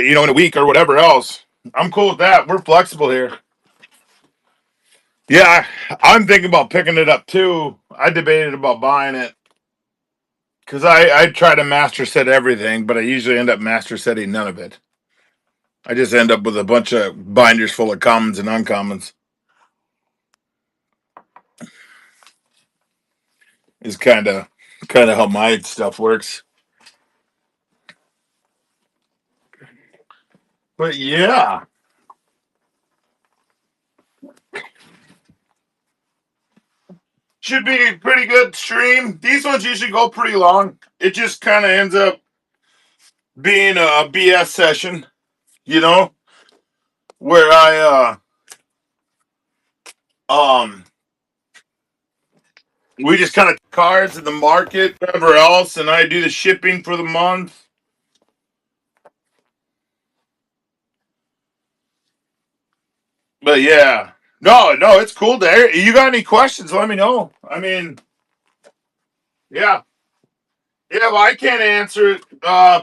in a week or whatever else. I'm cool with that. We're flexible here. Yeah, I'm thinking about picking it up too. I debated about buying it because I try to master set everything, but I usually end up master setting none of it. I just end up with a bunch of binders full of commons and uncommons. Is kind of how my stuff works. But yeah, should be a pretty good stream. These ones usually go pretty long. It just kind of ends up being a BS session, you know, where um we just kind of cards in the market, whatever else, and I do the shipping for the month. But yeah, no, it's cool. There, you got any questions? Let me know. I mean, yeah, yeah. Well, I can't answer it.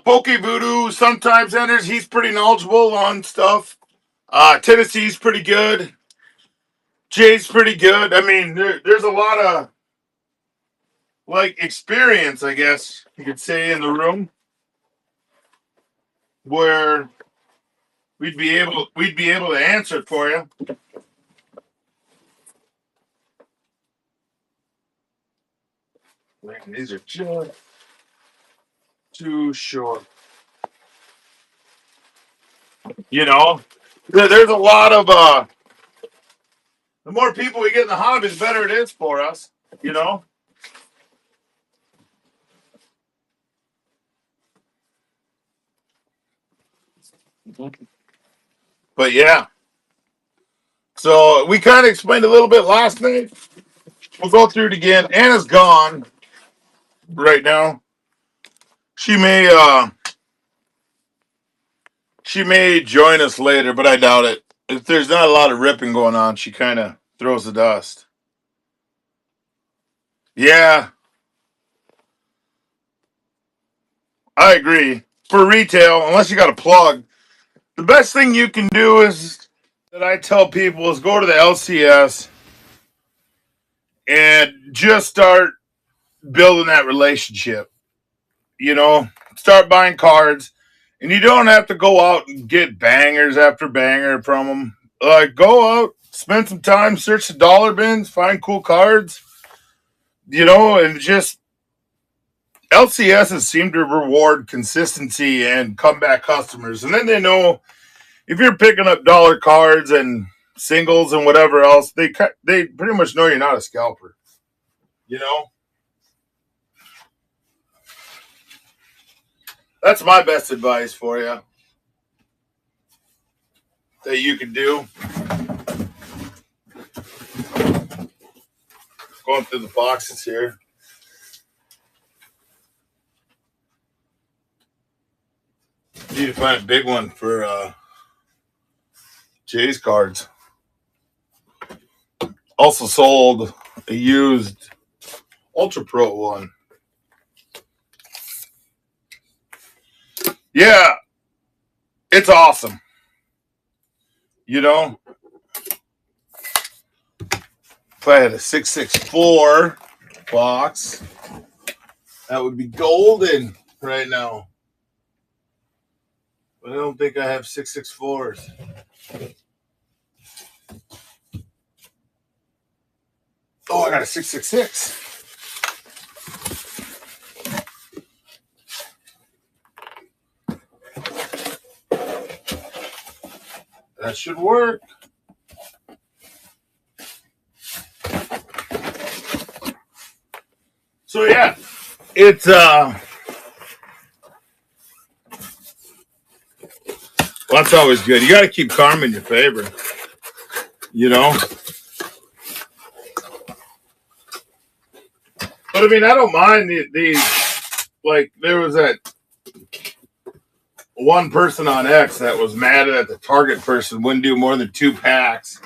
Poke Voodoo sometimes enters. He's pretty knowledgeable on stuff. Tennessee's pretty good. Jay's pretty good. I mean, there's a lot of like experience, I guess you could say, in the room where we'd be able to answer it for you. Man, these are just too short. You know, there's a lot of the more people we get in the hobby, the better it is for us. You know, but yeah. So we kind of explained a little bit last night. We'll go through it again. Anna's gone right now. She may she may join us later, but I doubt it. If there's not a lot of ripping going on, she kind of throws the dust. Yeah, I agree. For retail, unless you got a plug, the best thing you can do is that I tell people is go to the LCS and just start building that relationship. You know, start buying cards, and you don't have to go out and get bangers after banger from them. Go out, spend some time, search the dollar bins, find cool cards. You know, and just LCSs seem to reward consistency and comeback customers, and then they know if you're picking up dollar cards and singles and whatever else, they pretty much know you're not a scalper. You know, that's my best advice for you that you can do. Going through the boxes here. Need to find a big one for Jay's cards. Also sold a used Ultra Pro one. Yeah, it's awesome. You know, if I had a 664 box, that would be golden right now. But I don't think I have 664s. Oh, I got a 666. That should work. So yeah, it's well, that's always good. You got to keep karma in your favor, you know. But I mean, I don't mind these. Like there was that one person on X that was mad at the target person wouldn't do more than 2 packs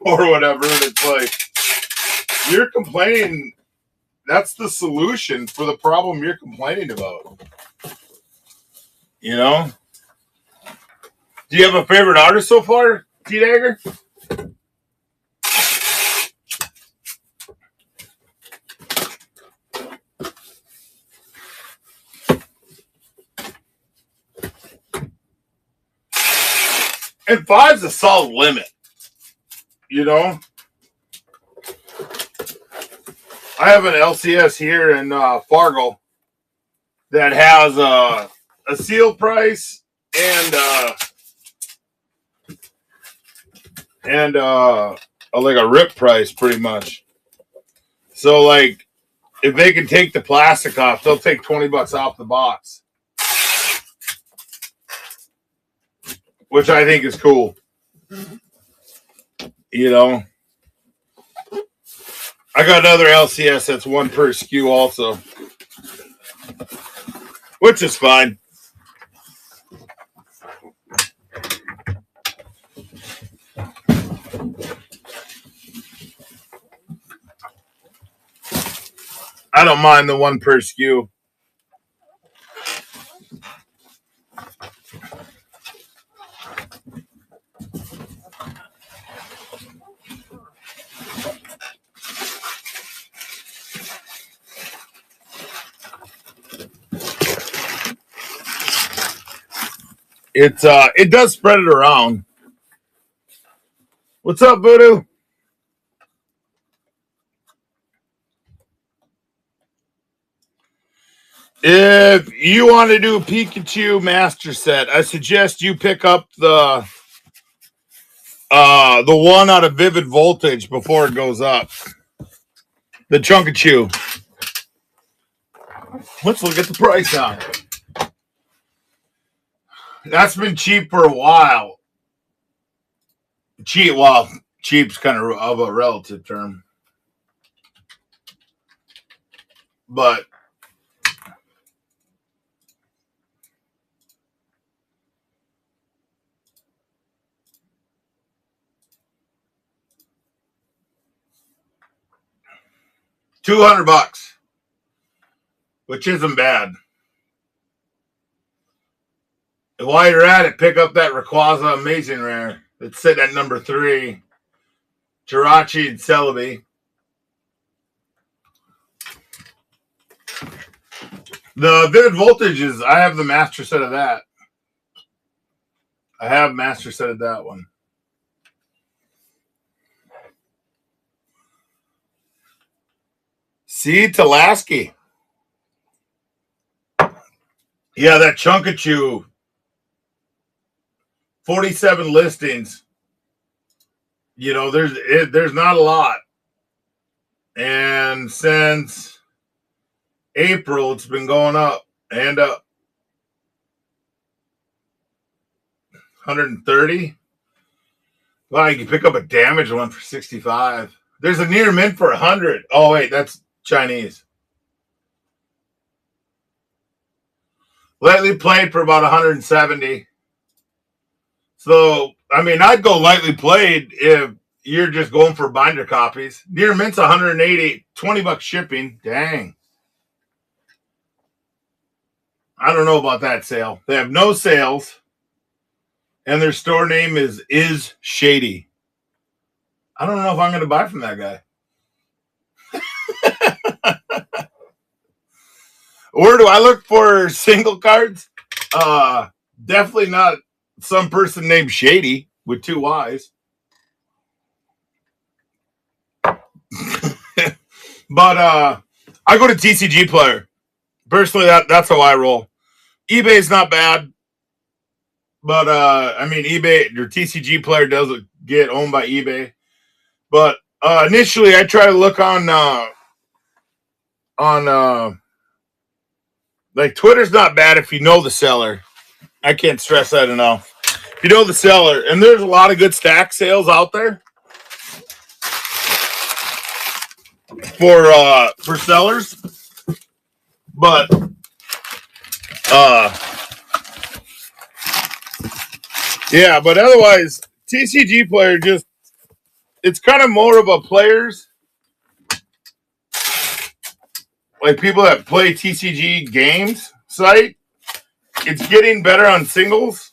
or whatever. And it's like you're complaining. That's the solution for the problem you're complaining about. You know? Do you have a favorite artist so far, T-Dagger? And 5's a solid limit. You know? I have an LCS here in Fargo that has a seal price and like a rip price pretty much. So like if they can take the plastic off, they'll take $20 off the box, which I think is cool. You know, I got another LCS that's one per SKU also, which is fine. I don't mind the one per SKU. It does spread it around. What's up, Voodoo? If you want to do a Pikachu Master Set, I suggest you pick up the one out of Vivid Voltage before it goes up. The Chunkachu. Let's look at the price on it. That's been cheap for a while. Cheap's kind of a relative term. But $200, which isn't bad. And while you're at it, pick up that Rayquaza Amazing Rare that's sitting at number 3. Jirachi and Celebi. The Vivid Voltage is, I have the master set of that. I have master set of that one. See, Talaski. Yeah, that Chunkachu. 47 listings. You know, there's not a lot. And since April, it's been going up and up. 130. Wow, you can pick up a damaged one for 65. There's a near mint for 100. Oh, wait, that's Chinese. Lightly played for about 170. So, I mean, I'd go lightly played if you're just going for binder copies. Near mint's 180, $20 shipping. Dang. I don't know about that sale. They have no sales. And their store name is Shady. I don't know if I'm going to buy from that guy. Where do I look for single cards? Definitely not some person named Shady with 2 Y's. But I go to TCG Player. Personally, that's how I roll. eBay's not bad. But I mean, eBay, your TCG Player doesn't get owned by eBay. But initially, I try to look on like Twitter's not bad if you know the seller. I can't stress that enough. If you know the seller, and there's a lot of good stack sales out there for sellers, but yeah, but otherwise, TCG Player it's kind of more of a players, like people that play TCG games site. It's getting better on singles.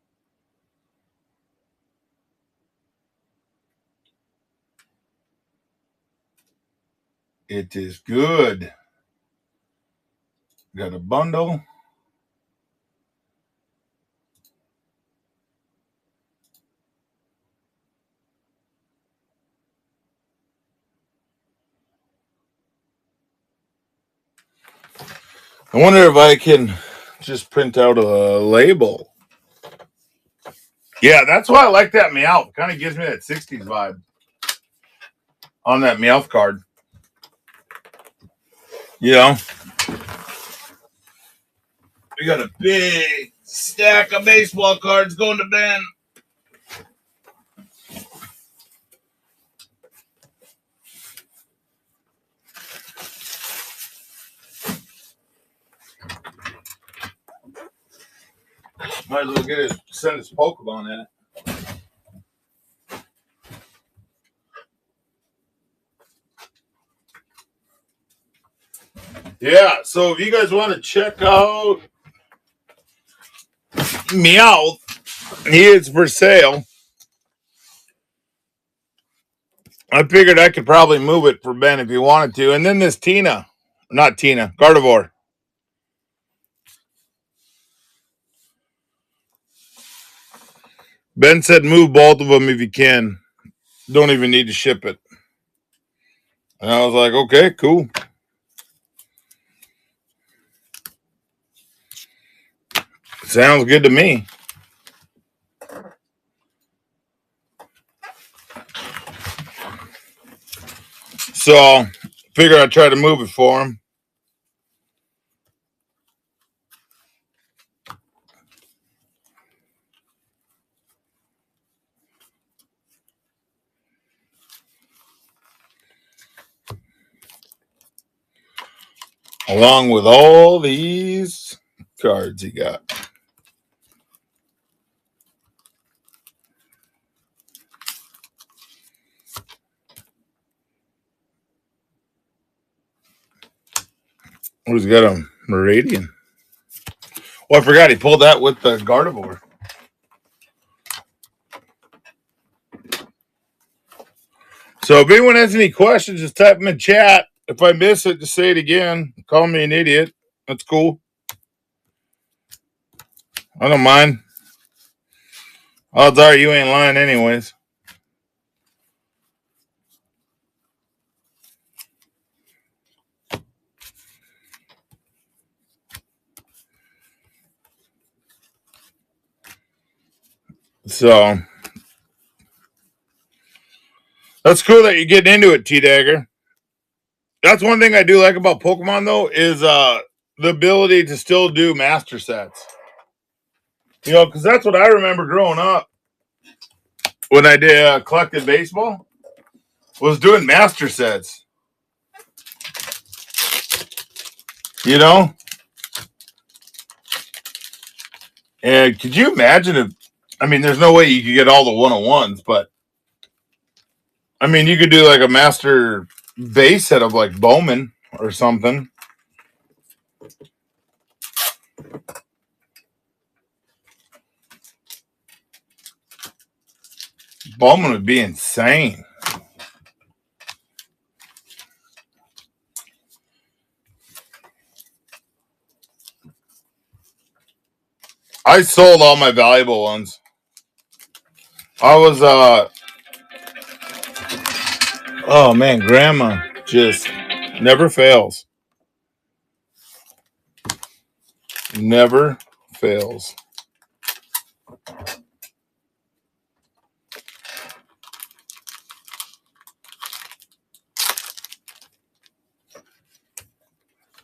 It is good. Got a bundle. I wonder if I can just print out a label. Yeah, that's why I like that Meowth. Kind of gives me that 60s vibe on that Meowth card. You know? We got a big stack of baseball cards going to Ben. Might as well send his Pokemon in it. Yeah, so if you guys want to check out Meowth, he is for sale. I figured I could probably move it for Ben if he wanted to. And then this Gardevoir. Ben said move both of them if you can. Don't even need to ship it. And I was like, okay, cool. Sounds good to me. So, figure I'd try to move it for him. Along with all these cards he got. Who's got a Meridian? Oh, I forgot he pulled that with the Gardevoir. So if anyone has any questions, just type them in chat. If I miss it, just say it again. Call me an idiot. That's cool. I don't mind. Odds are you ain't lying anyways. So that's cool that you're getting into it, T-Dagger. That's one thing I do like about Pokemon, though, is the ability to still do master sets. You know, because that's what I remember growing up when I did collected baseball, was doing master sets. You know? And could you imagine if, I mean, there's no way you could get all the one-on-ones, but I mean, you could do like a master base set of like Bowman or something. Bowman would be insane. I sold all my valuable ones. I was, oh man, Grandma just never fails. Never fails.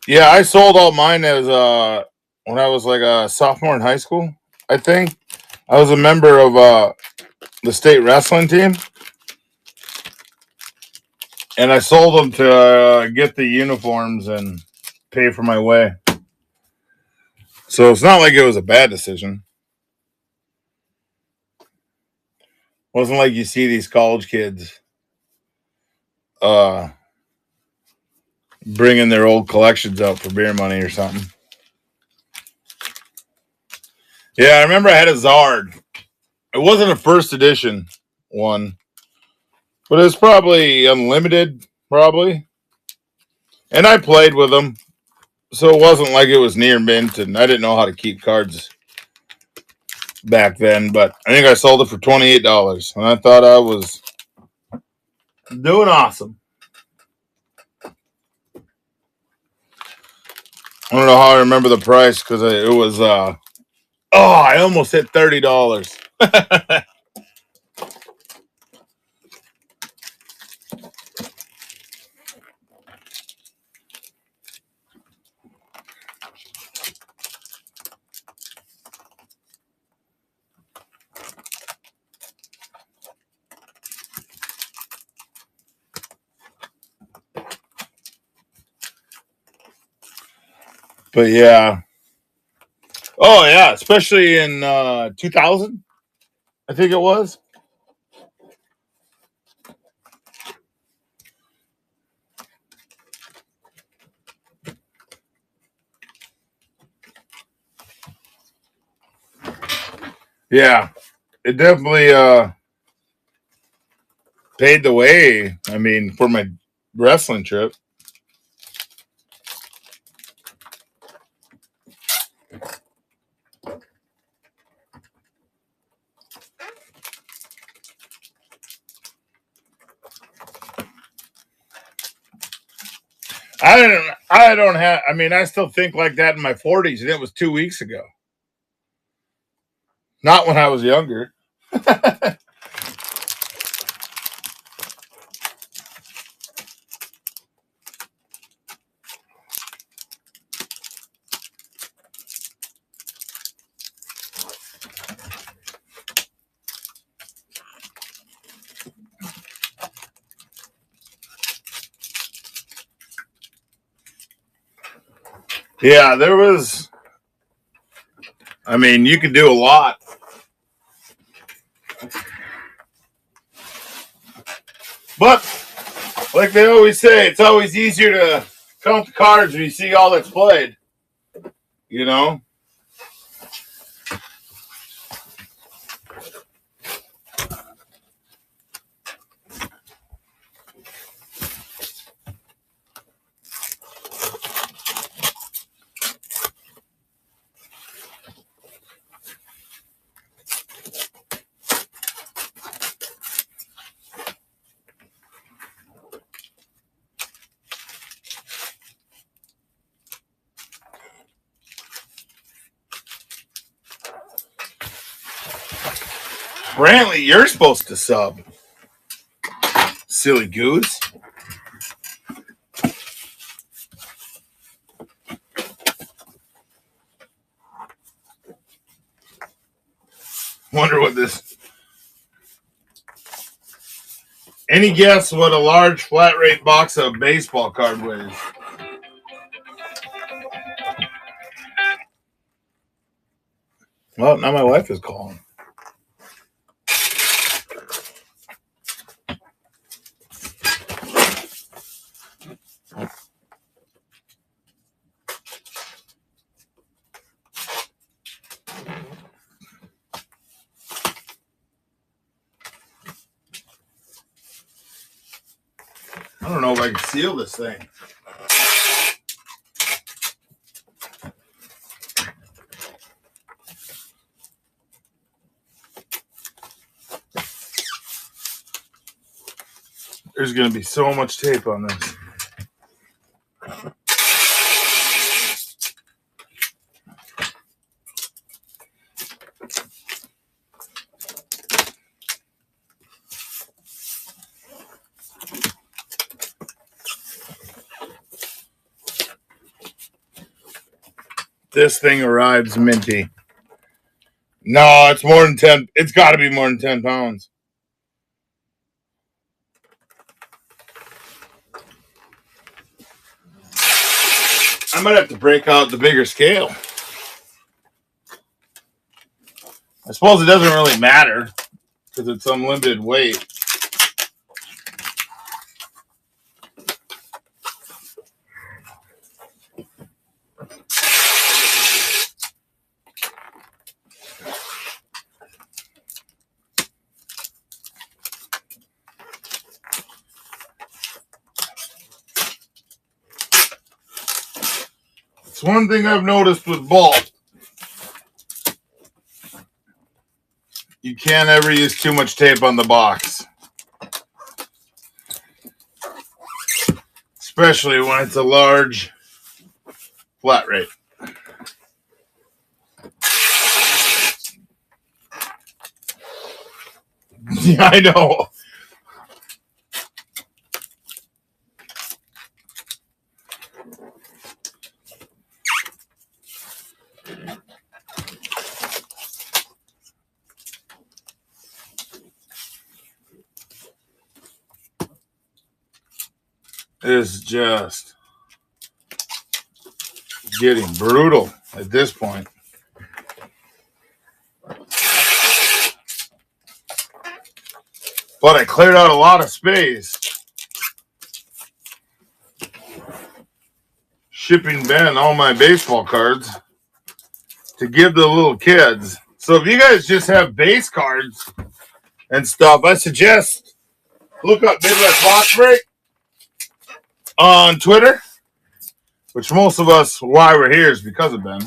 Yeah, I sold all mine as when I was like a sophomore in high school. I think I was a member of the state wrestling team, and I sold them to get the uniforms and pay for my way. So it's not like it was a bad decision. It wasn't like you see these college kids bringing their old collections out for beer money or something. Yeah, I remember I had a Zard. It wasn't a first edition one, but it was probably unlimited, probably. And I played with them, so it wasn't like it was near mint, and I didn't know how to keep cards back then. But I think I sold it for $28, and I thought I was doing awesome. I don't know how I remember the price because it was I almost hit $30. But yeah. Oh yeah, especially in 2000, I think it was. Yeah, it definitely paid the way. I mean, for my wrestling trip. I don't have. I mean, I still think like that in my 40s, and it was 2 weeks ago. Not when I was younger. Yeah, there was. I mean, you could do a lot. But like they always say, it's always easier to count the cards when you see all that's played. You know? Brantley, you're supposed to sub. Silly goose. Wonder what this. Any guess what a large flat rate box of baseball card weighs? Well, now my wife is calling. I don't know if I can seal this thing. There's going to be so much tape on this. This thing arrives minty. No, it's more than 10. It's got to be more than 10 pounds. I might have to break out the bigger scale. I suppose it doesn't really matter because it's unlimited weight. It's one thing I've noticed with bulk. You can't ever use too much tape on the box. Especially when it's a large flat rate. Yeah, I know. It's just getting brutal at this point. But I cleared out a lot of space. Shipping Ben all my baseball cards to give to the little kids. So if you guys just have base cards and stuff, I suggest look up Midwest Box Break on Twitter, which most of us, why we're here is because of Ben.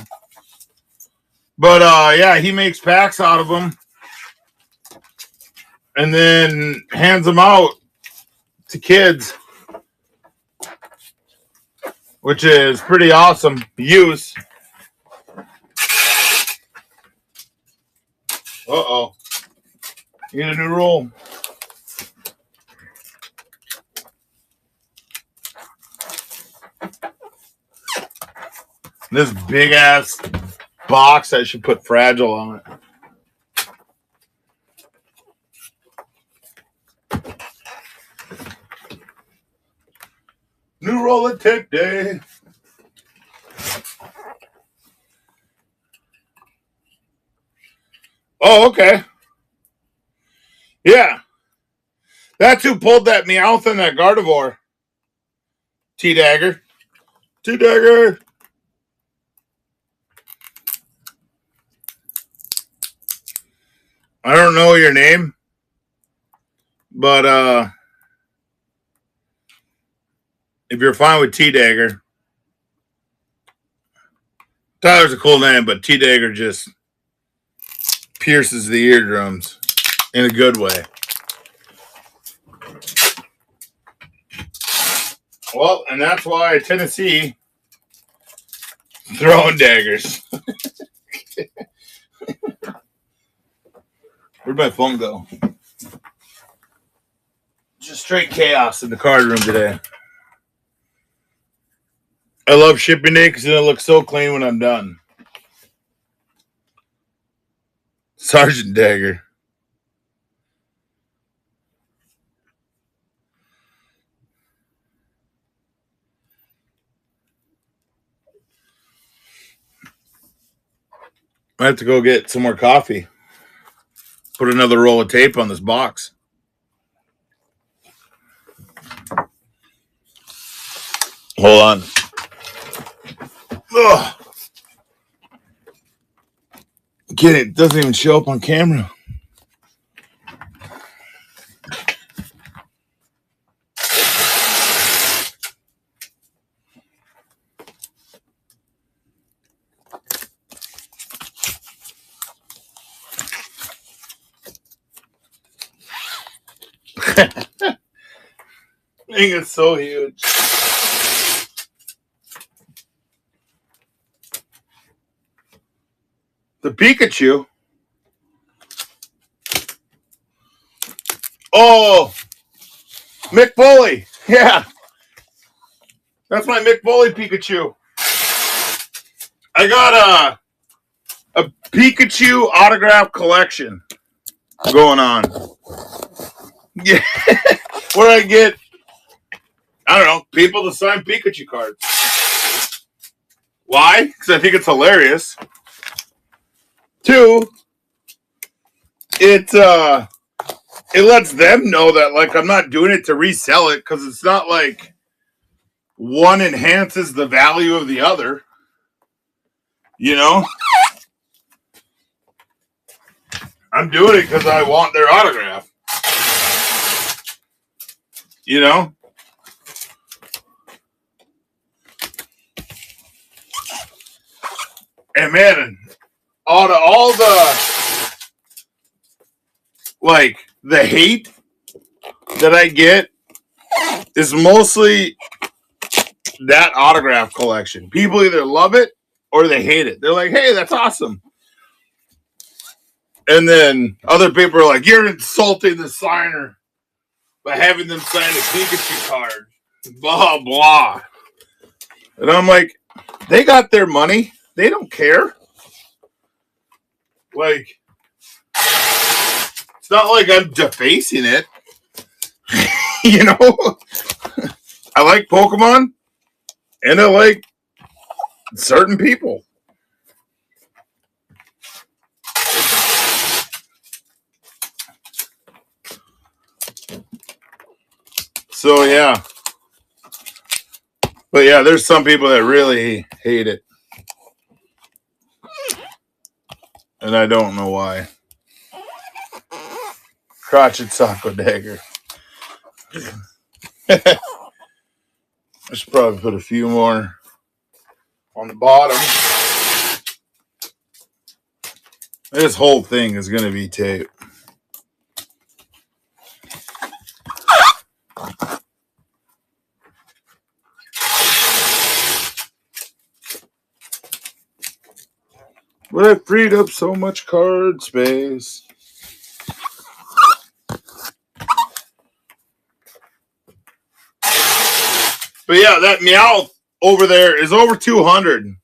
But yeah, he makes packs out of them and then hands them out to kids, which is pretty awesome use. Uh-oh. Need a new roll. This big ass box, I should put Fragile on it. New roll of tape day. Oh, okay. Yeah. That's who pulled that Meowth and that Gardevoir. T-Dagger. T-Dagger. I don't know your name, but if you're fine with T-Dagger, Tyler's a cool name, but T-Dagger just pierces the eardrums in a good way. Well, and that's why Tennessee throwing daggers. Where'd my phone go? Just straight chaos in the card room today. I love shipping day because it'll look so clean when I'm done. Sergeant Dagger. I have to go get some more coffee. Put another roll of tape on this box. Hold on. Ugh. Get it? Doesn't even show up on camera. Thing is so huge. The Pikachu. Oh, Mick Foley. Yeah. That's my Mick Foley Pikachu. I got a Pikachu autograph collection going on. Yeah. Where I get, I don't know, people to sign Pikachu cards. Why? Because I think it's hilarious. Two, it lets them know that, like, I'm not doing it to resell it, because it's not like one enhances the value of the other. You know? I'm doing it because I want their autograph. You know? And man, out of all the hate that I get is mostly that autograph collection. People either love it or they hate it. They're like, hey, that's awesome. And then other people are like, you're insulting the signer by having them sign a Pikachu card. Blah, blah. And I'm like, they got their money. They don't care. Like, it's not like I'm defacing it. You know? I like Pokemon, and I like certain people. So, yeah. But, yeah, there's some people that really hate it. And I don't know why. Crotchet Sako Dagger. I should probably put a few more on the bottom. This whole thing is going to be tape. But I freed up so much card space. But yeah, that Meowth over there is over 200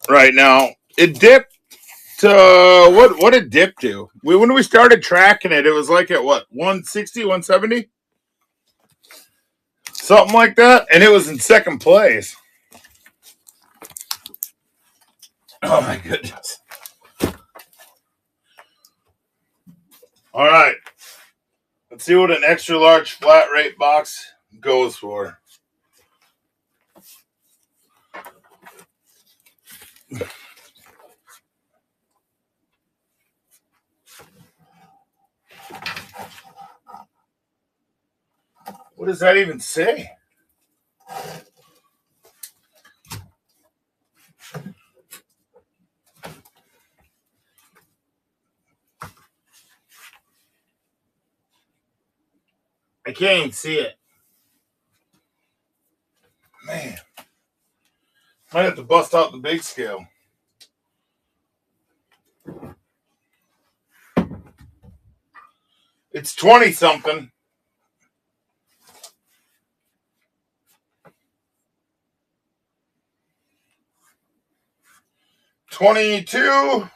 right now. It dipped to what did it dip to? When we started tracking it, it was like at what, 160, 170? Something like that. And it was in second place. Oh my goodness. All right. Let's see what an extra large flat rate box goes for. What does that even say? I can't even see it. Man. Might have to bust out the big scale. It's 20 something. $22.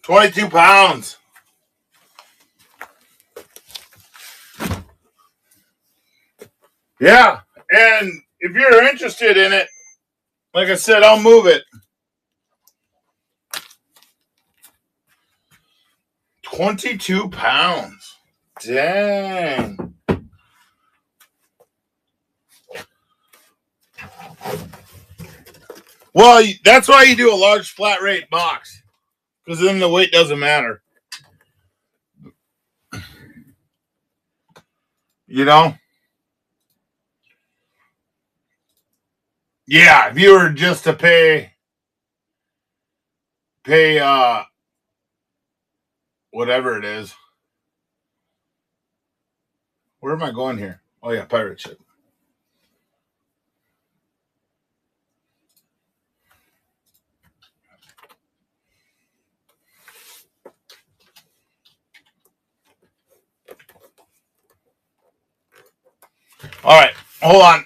£22. Yeah. And if you're interested in it, like I said, I'll move it. 22 pounds. Dang. Well, that's why you do a large flat rate box. Because then the weight doesn't matter. You know? Yeah, if you were just to pay whatever it is. Where am I going here? Oh yeah, pirate ship. All right, hold on.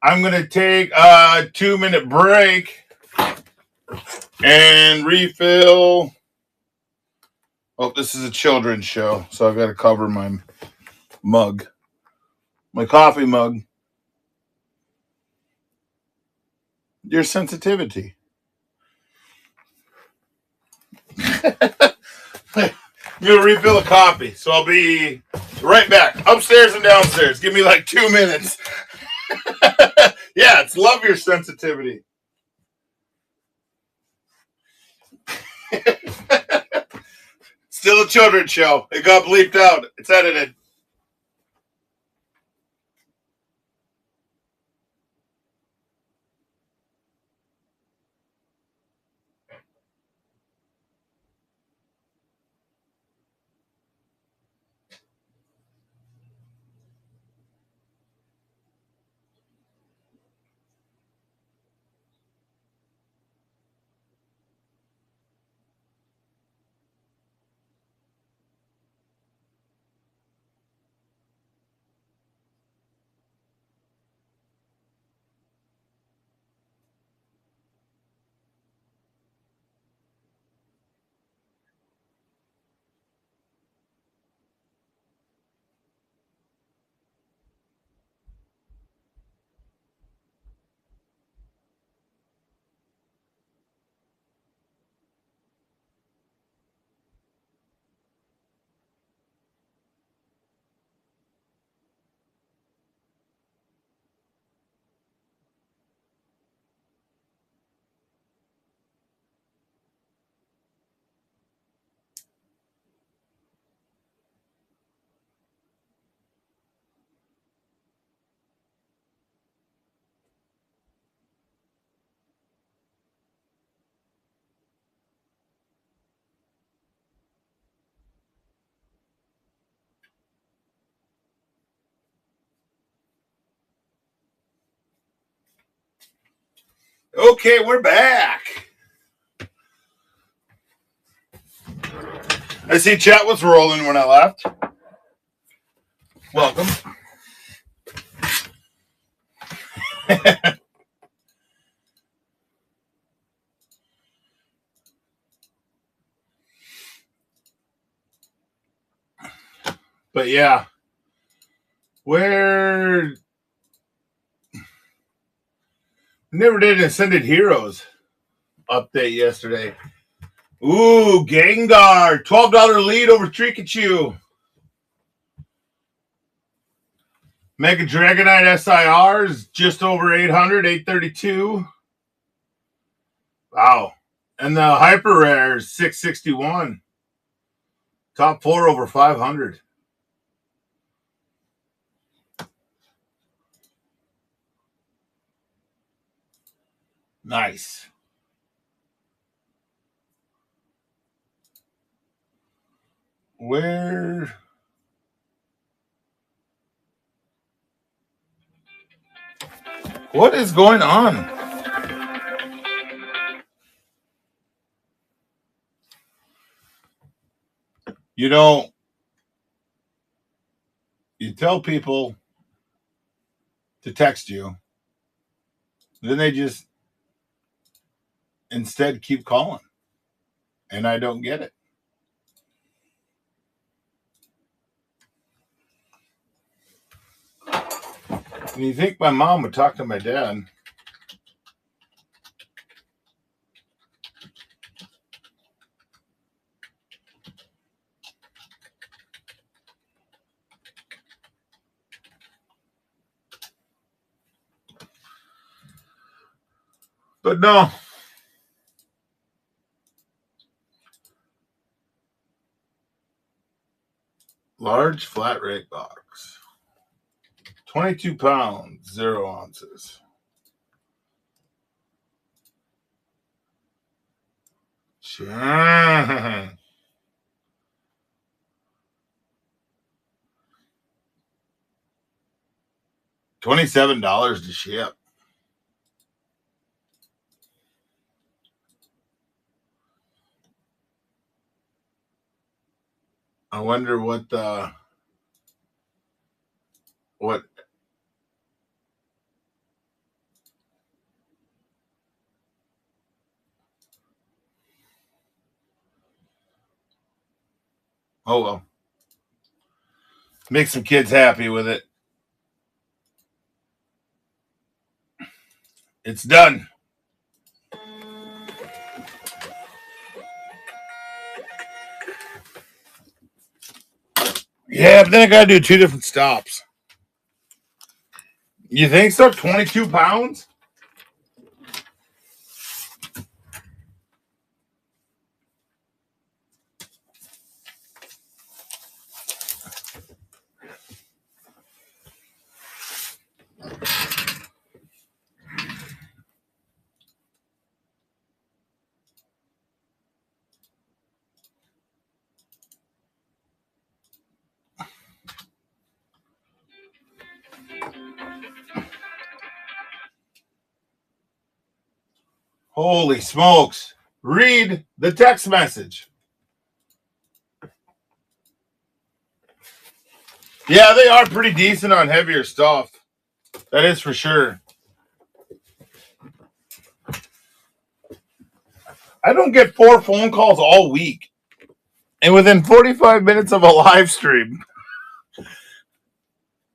I'm going to take a 2-minute break and refill. Oh, this is a children's show, so I've got to cover my mug, my coffee mug. Your sensitivity. You'll refill a coffee, so I'll be right back. Upstairs and downstairs. Give me like 2 minutes. Yeah, it's love your sensitivity. Still a children's show. It got bleeped out. It's edited. Okay, we're back. I see chat was rolling when I left. Welcome. But yeah, where never did an Ascended Heroes update yesterday. Ooh, Gengar, $12 lead over Trikachu. Mega Dragonite SIR is just over 800, 832. Wow. And the Hyper Rare is 661. Top 4 over 500. Nice. Where? What is going on? You know, you tell people to text you, then they just instead keep calling. And I don't get it. And you think my mom would talk to my dad? But no. Large flat rate box. 22 pounds, 0 ounces. $27 to ship. I wonder what what. Oh well. Make some kids happy with it. It's done. Yeah, but then I gotta do 2 different stops. You think so? 22 pounds? Holy smokes. Read the text message. Yeah, they are pretty decent on heavier stuff. That is for sure. I don't get 4 phone calls all week. And within 45 minutes of a live stream,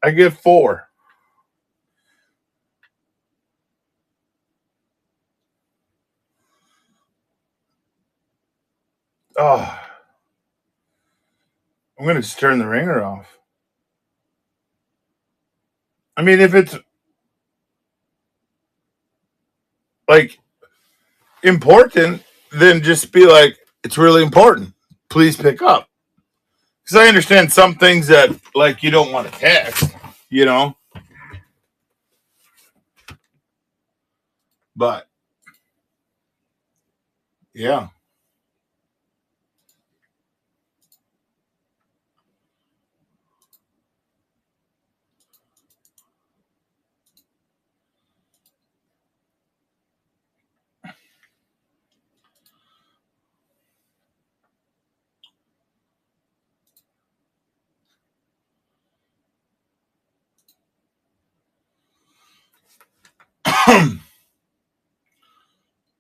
I get 4. Oh, I'm going to just turn the ringer off. I mean, if it's like important, then just be like, it's really important. Please pick up. Because I understand some things that like you don't want to text, you know. But yeah.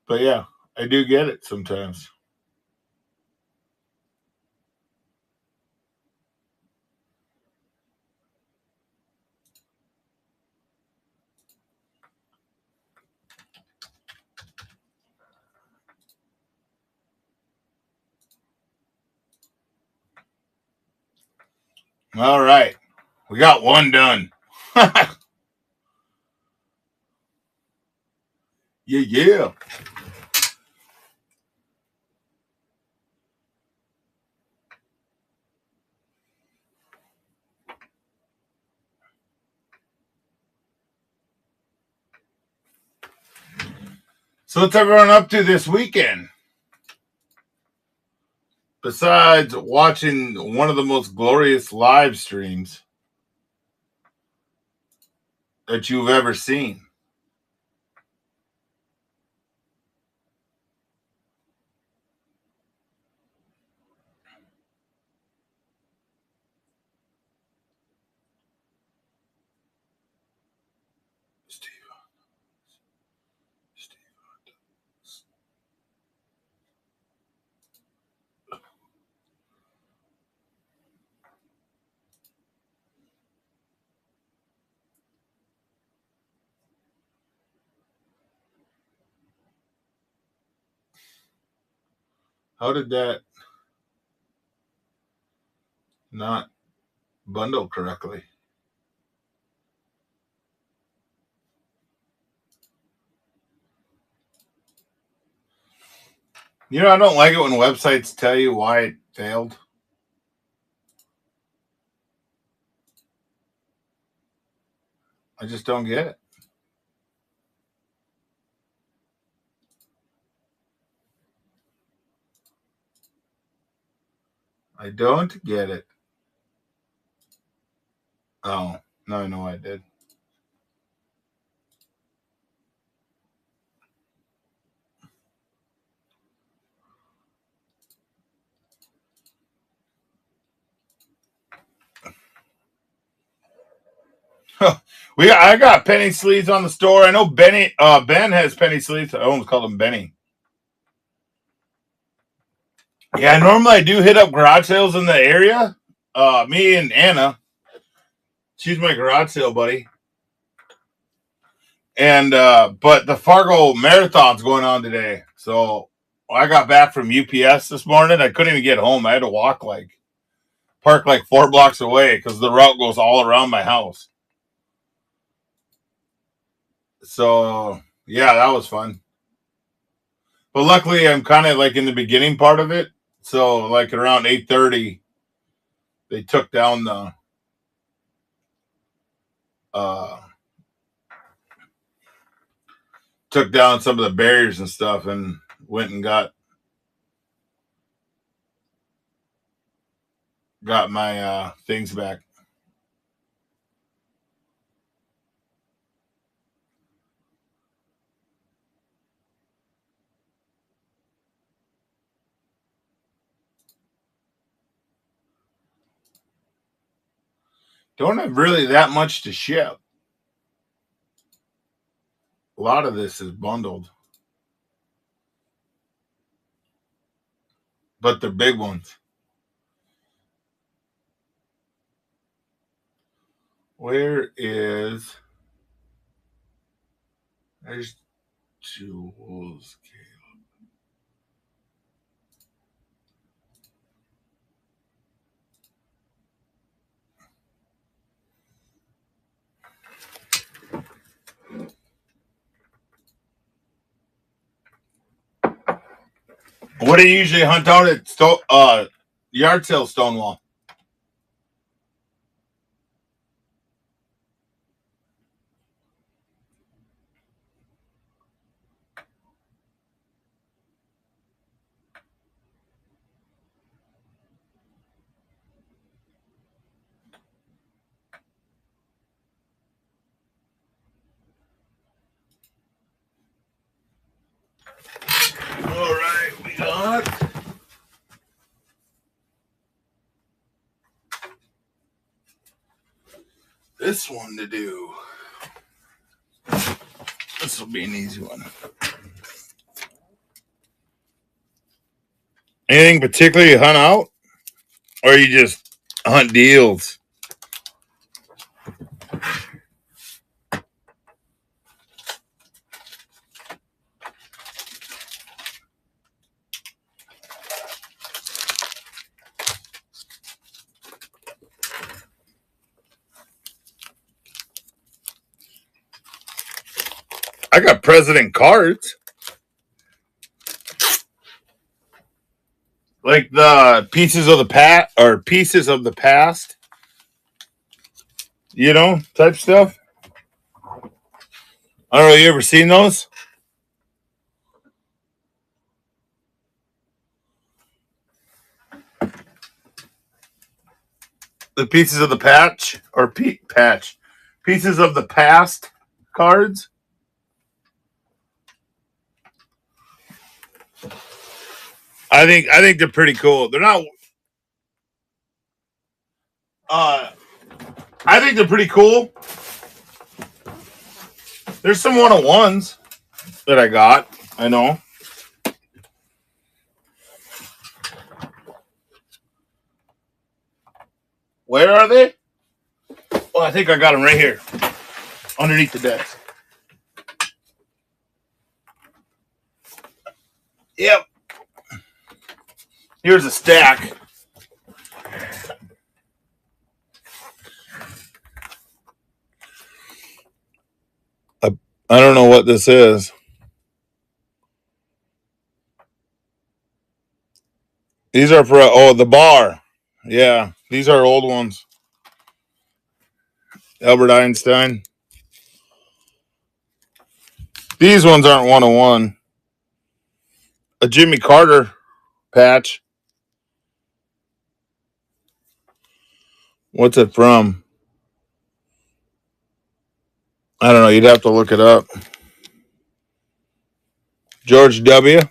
But yeah, I do get it sometimes. All right. We got one done. Yeah. So what's everyone up to this weekend? Besides watching one of the most glorious live streams that you've ever seen. How did that not bundle correctly? You know, I don't like it when websites tell you why it failed. I just don't get it. I don't get it. Oh, no, I know I did. I got penny sleeves on the store. I know Ben has penny sleeves. I almost called him Benny. Yeah, normally I do hit up garage sales in the area. Me and Anna, she's my garage sale buddy. And but the Fargo Marathon's going on today. So I got back from UPS this morning. I couldn't even get home. I had to park like 4 blocks away because the route goes all around my house. So yeah, that was fun. But luckily I'm kind of like in the beginning part of it. So like around 8:30, they took down uh some of the barriers and stuff and went and got my things back. Don't have really that much to ship. A lot of this is bundled, but they're big ones. Where is there's Jules? What do you usually hunt out at yard sale Stonewall? All right, we got this one to do. This will be an easy one. Anything particular you hunt out? Or you just hunt deals? I got president cards. Like the pieces of the past, type stuff. I don't know, you ever seen those? The pieces of the pieces of the past cards. I think they're pretty cool. They're not. I think they're pretty cool. There's some 101s that I got. I know. Where are they? Well, I think I got them right here, underneath the desk. Yep. Here's a stack. I don't know what this is. These are for the bar. Yeah, these are old ones. Albert Einstein. These ones aren't 101. A Jimmy Carter patch. What's it from? I don't know. You'd have to look it up. George W.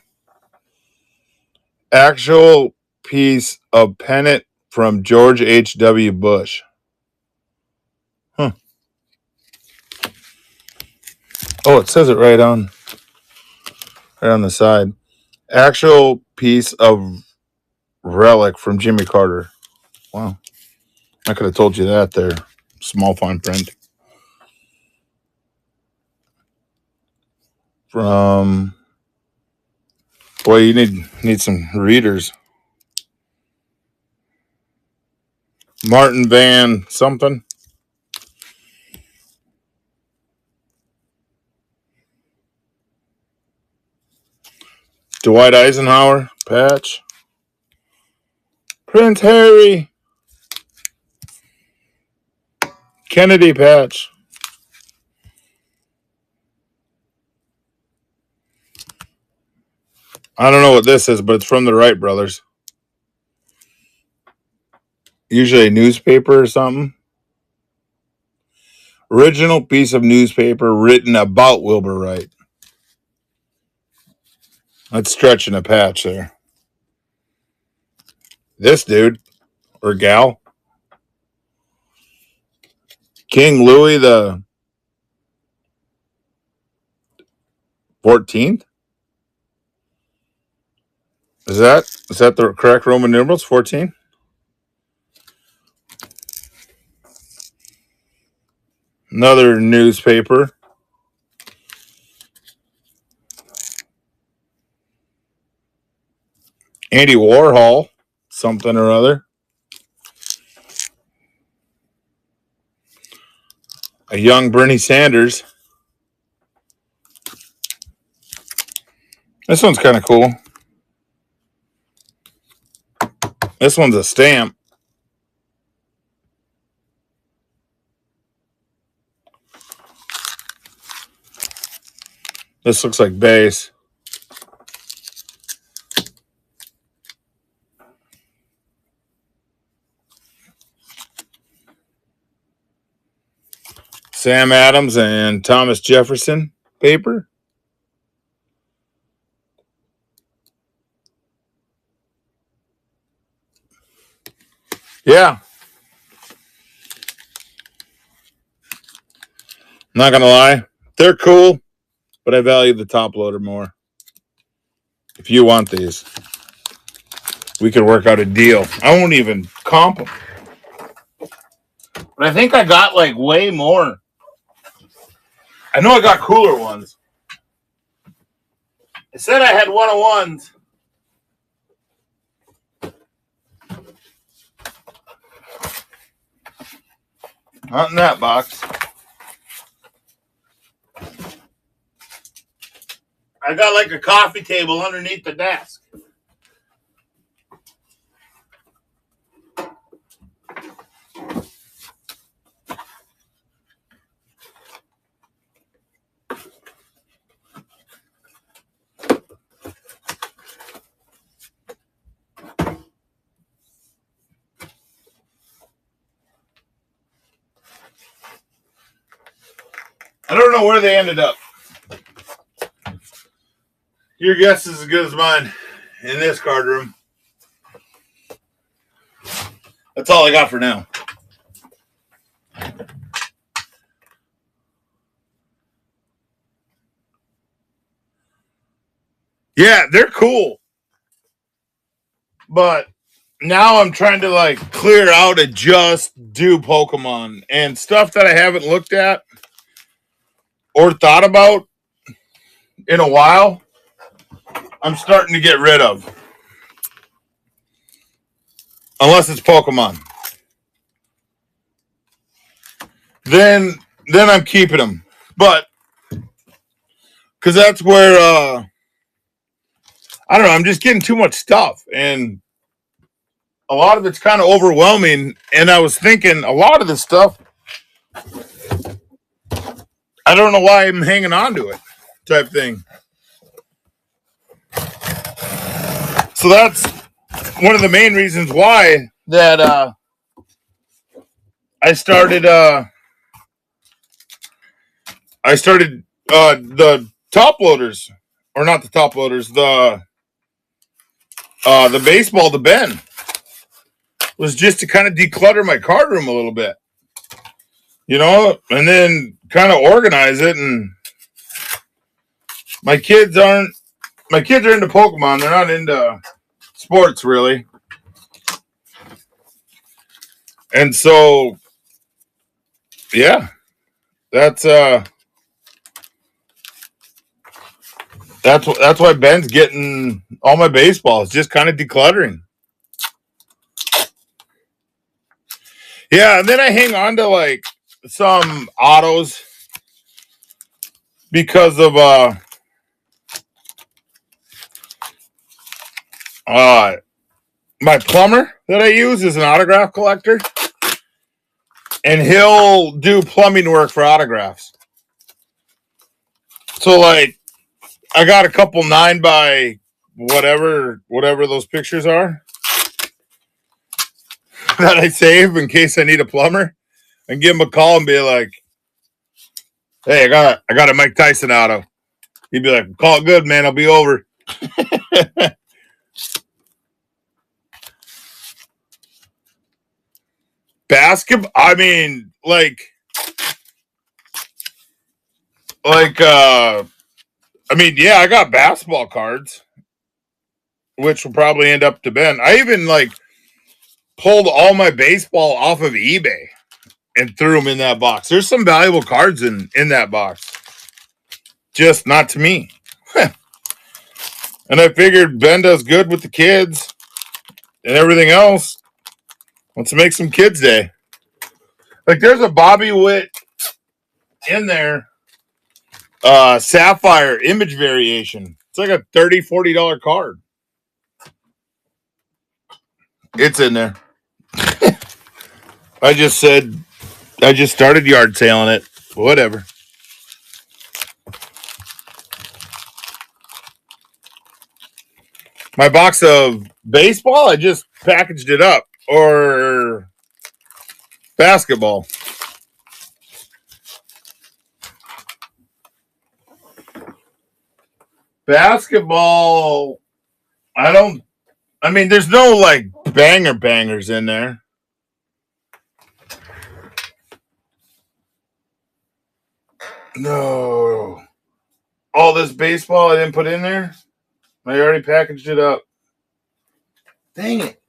Actual piece of pennant from George H.W. Bush. Huh. Oh, it says it right on the side. Actual piece of relic from Jimmy Carter. Wow. I could have told you that there. Small fine print. From... Boy, you need some readers. Martin Van something. Dwight Eisenhower patch. Prince Harry. Kennedy patch. I don't know what this is, but it's from the Wright brothers. Usually a newspaper or something. Original piece of newspaper written about Wilbur Wright. That's stretching a patch there. This dude, or gal, King Louis the 14th? Is that the correct Roman numerals? 14? Another newspaper. Andy Warhol, something or other. A young Bernie Sanders. This one's kind of cool. This one's a stamp. This looks like base. Sam Adams and Thomas Jefferson paper. Yeah. Not going to lie. They're cool. but I value the top loader more. If you want these, we could work out a deal. I won't even comp them. But I think I got like way more. I know I got cooler ones. I said I had 101s. Not in that box. I got like a coffee table underneath the desk. I don't know where they ended up. Your guess is as good as mine in this card room. That's all I got for now. Yeah, they're cool. But now I'm trying to like clear out and just do Pokemon and stuff that I haven't looked at or thought about in a while. I'm starting to get rid of. Unless it's Pokemon. Then I'm keeping them. But because that's where I don't know, I'm just getting too much stuff and a lot of it's kind of overwhelming. And I was thinking a lot of this stuff, I don't know why I'm hanging on to it type thing. So that's one of the main reasons why that I started the top loaders, or not the top loaders, the baseball, the Ben, was just to kind of declutter my card room a little bit, you know, and then kind of organize it. And my kids are into Pokemon. They're not into sports really. And so, yeah, that's why Ben's getting all my baseballs, just kind of decluttering. Yeah, and then I hang on to like some autos because of my plumber that I use is an autograph collector, and he'll do plumbing work for autographs. So like I got a couple 9 by whatever those pictures are that I save in case I need a plumber, and give him a call and be like, "Hey, I got a Mike Tyson auto." He'd be like, "Call it good, man. I'll be over." Basketball. I mean, yeah, I got basketball cards, which will probably end up to Ben. I even like pulled all my baseball off of eBay and threw them in that box. There's some valuable cards in that box, just not to me. And I figured Ben does good with the kids and everything else. Let's make some kids' day. Like there's a Bobby Witt in there, Sapphire image variation. It's like a $30, $40 card. It's in there. I just started yard sailing it. Whatever. My box of baseball, I just packaged it up. Or basketball. Basketball, there's no like bangers in there. No. Oh, this baseball I didn't put in there. I already packaged it up. Dang it.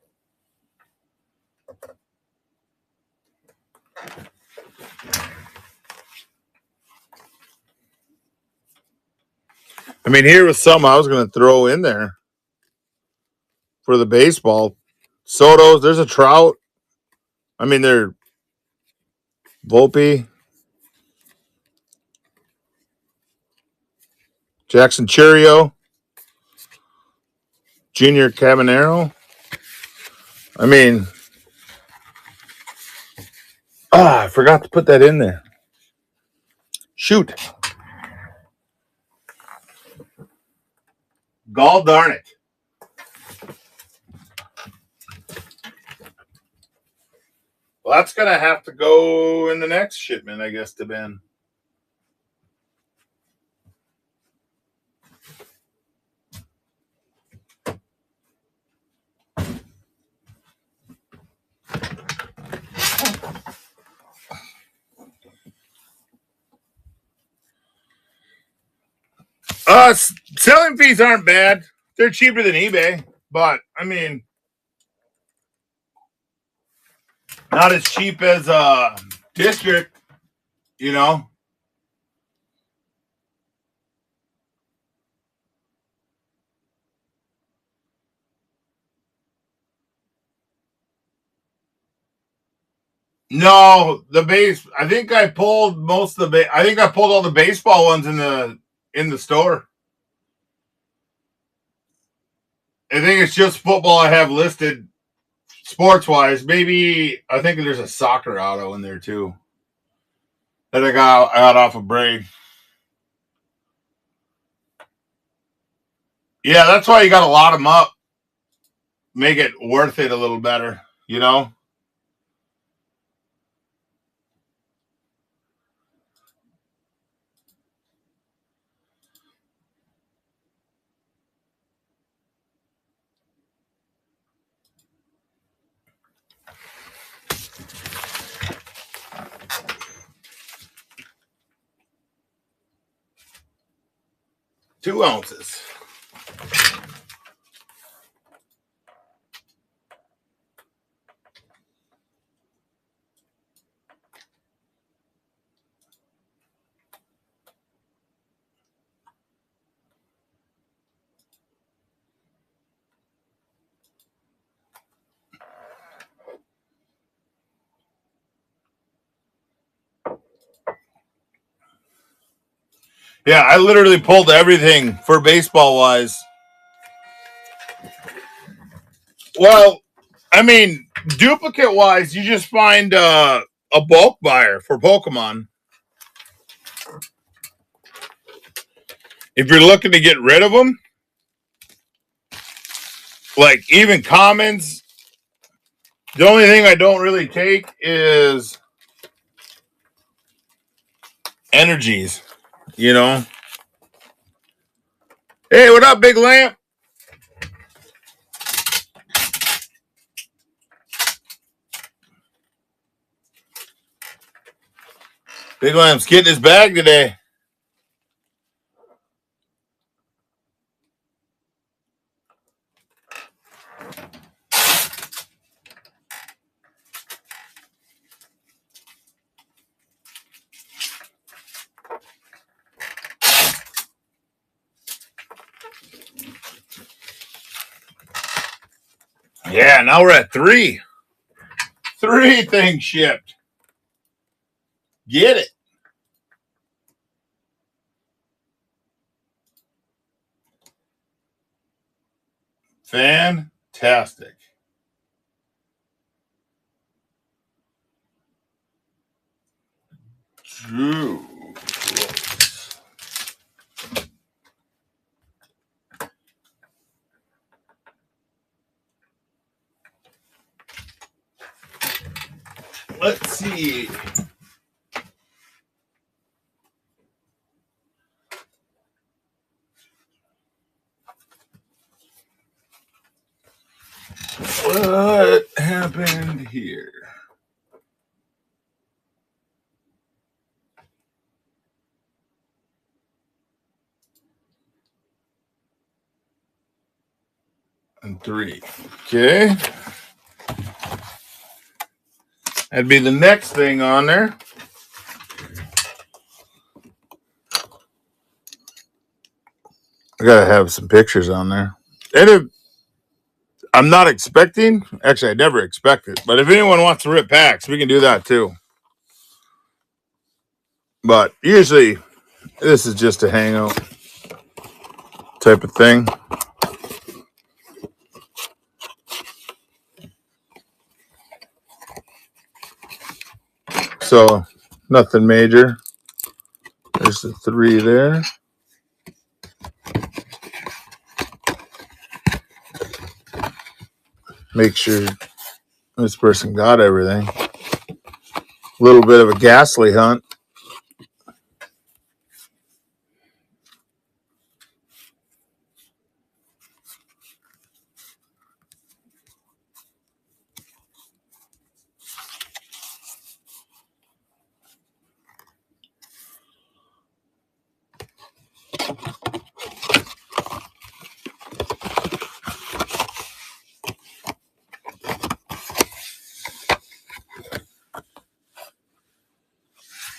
I mean, here was some I was going to throw in there for the baseball. Soto's, there's a Trout. I mean, they're Volpe, Jackson Churio, Junior Cabanero. I mean, I forgot to put that in there. Shoot. Gall darn it. Well, that's going to have to go in the next shipment, I guess, to Ben. Selling fees aren't bad. They're cheaper than eBay, but I mean, not as cheap as District, you know. No, the base. I think I pulled most of the. I think I pulled all the baseball ones in the store. I think it's just football I have listed sports wise. Maybe I think there's a soccer auto in there too that I got off of Braid. Yeah, that's why you got to lot them up, make it worth it a little better, you know. Two ounces. Yeah, I literally pulled everything for baseball wise. Well, I mean, duplicate wise, you just find a bulk buyer for Pokemon. If you're looking to get rid of them, like even commons, the only thing I don't really take is energies, you know. Hey, what up, Big Lamp? Big Lamp's getting his bag today. Yeah, now we're at 3. 3 things shipped. Get it. Fantastic. True. Let's see. What happened here? and 3. Okay. That'd be the next thing on there. I gotta have some pictures on there. I'm not expecting, actually, I never expect it, but if anyone wants to rip packs, we can do that too. But usually, this is just a hangout type of thing. So, nothing major. There's the 3 there. Make sure this person got everything. A little bit of a ghastly hunt.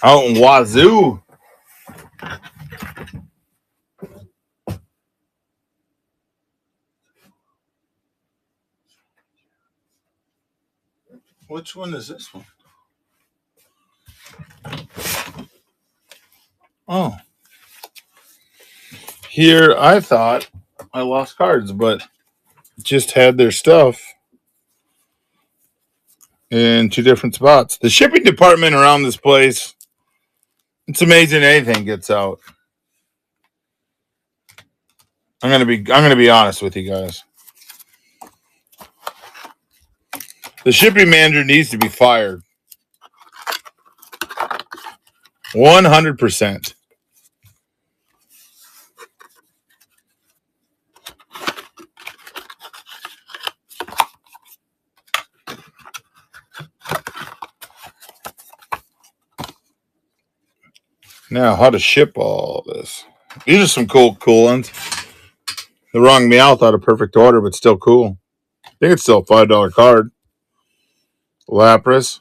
Out in Wazoo. Which one is this one? Oh. Here, I thought I lost cards, but just had their stuff in 2 different spots. The shipping department around this place, it's amazing anything gets out. I'm gonna be honest with you guys. The shipping manager needs to be fired. 100%. Now, how to ship all this. These are some cool ones. The wrong Meowth out of perfect order, but still cool. I think it's still a $5 card. Lapras.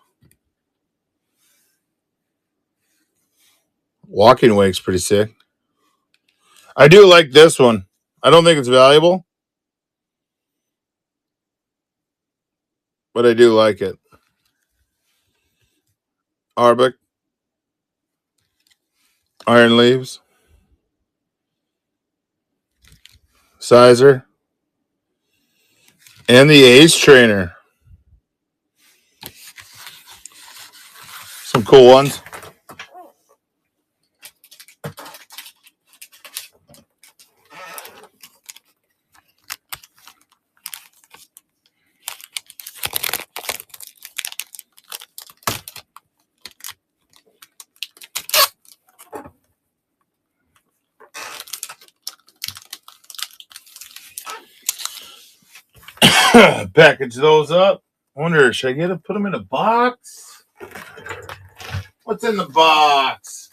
Walking Wake's pretty sick. I do like this one. I don't think it's valuable, but I do like it. Arbok. Iron Leaves. Sizer. And the Ace Trainer. Some cool ones. Package those up. I wonder, should I put them in a box? What's in the box?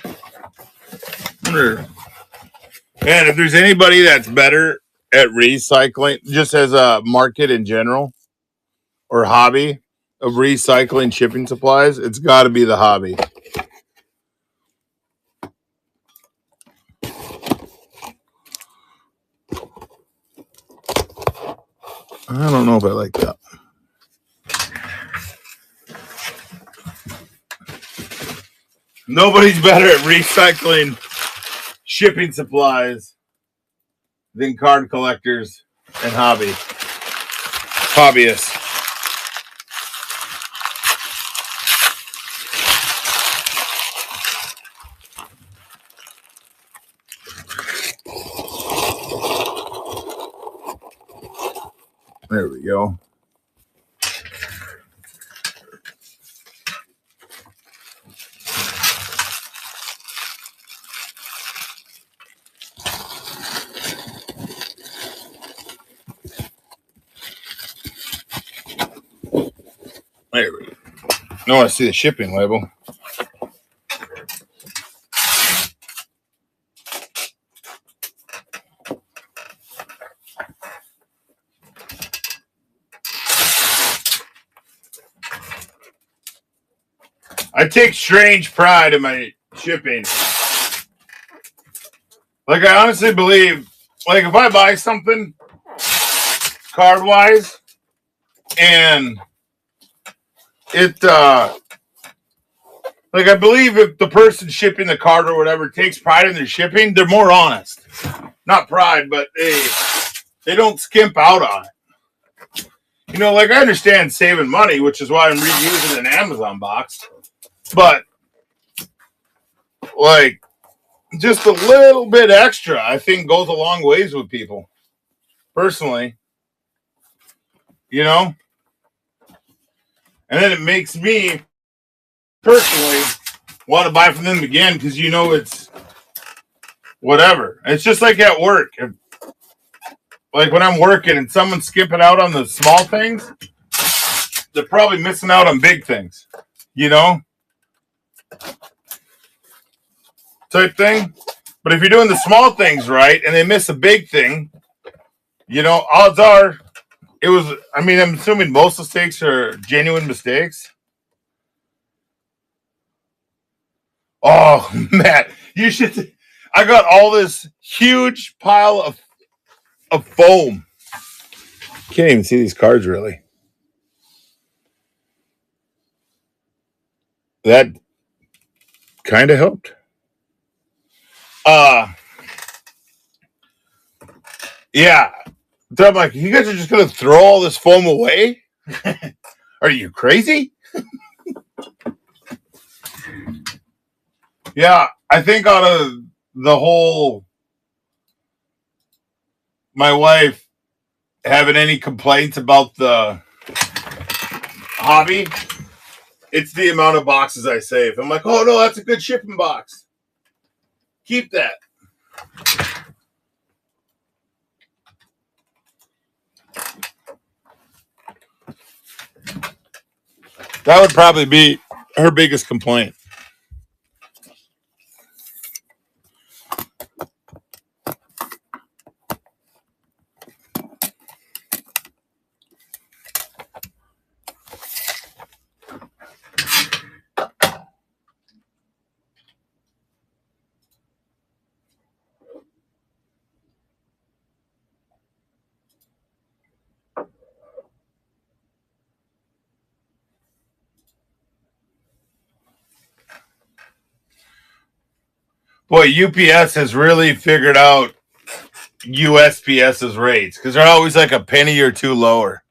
I wonder. Man, if there's anybody that's better at recycling, just as a market in general or hobby of recycling shipping supplies, it's got to be the hobby. I don't know if I like that. Nobody's better at recycling shipping supplies than card collectors and hobbyists. There we go. There we go. I want to see the shipping label. I take strange pride in my shipping. Like, I honestly believe, like, if I buy something card wise and it, like, I believe if the person shipping the card or whatever takes pride in their shipping, they're more honest. Not pride, but they don't skimp out on it. You know, like, I understand saving money, which is why I'm reusing an Amazon box. But, like, just a little bit extra, I think, goes a long ways with people. Personally. You know? And then it makes me, personally, want to buy from them again because you know it's whatever. It's just like at work. Like when I'm working and someone's skipping out on the small things, they're probably missing out on big things. You know? Type thing. But if you're doing the small things right and they miss a big thing, you know, odds are it was, I mean, I'm assuming most mistakes are genuine mistakes. Oh, Matt, you should. I got all this huge pile of foam. Can't even see these cards really. That kind of helped. Yeah. So I'm like, you guys are just gonna throw all this foam away? Are you crazy? Yeah, I think out of the whole, my wife having any complaints about the hobby, it's the amount of boxes I save. I'm like, oh no, that's a good shipping box. Keep that. That would probably be her biggest complaint. Boy, UPS has really figured out USPS's rates because they're always like a penny or two lower.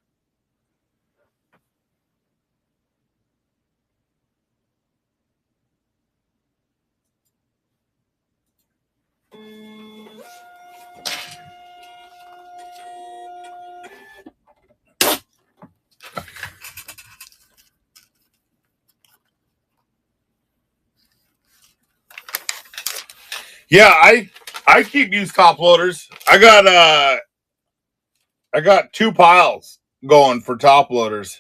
Yeah, I keep used top loaders. I got two piles going for top loaders.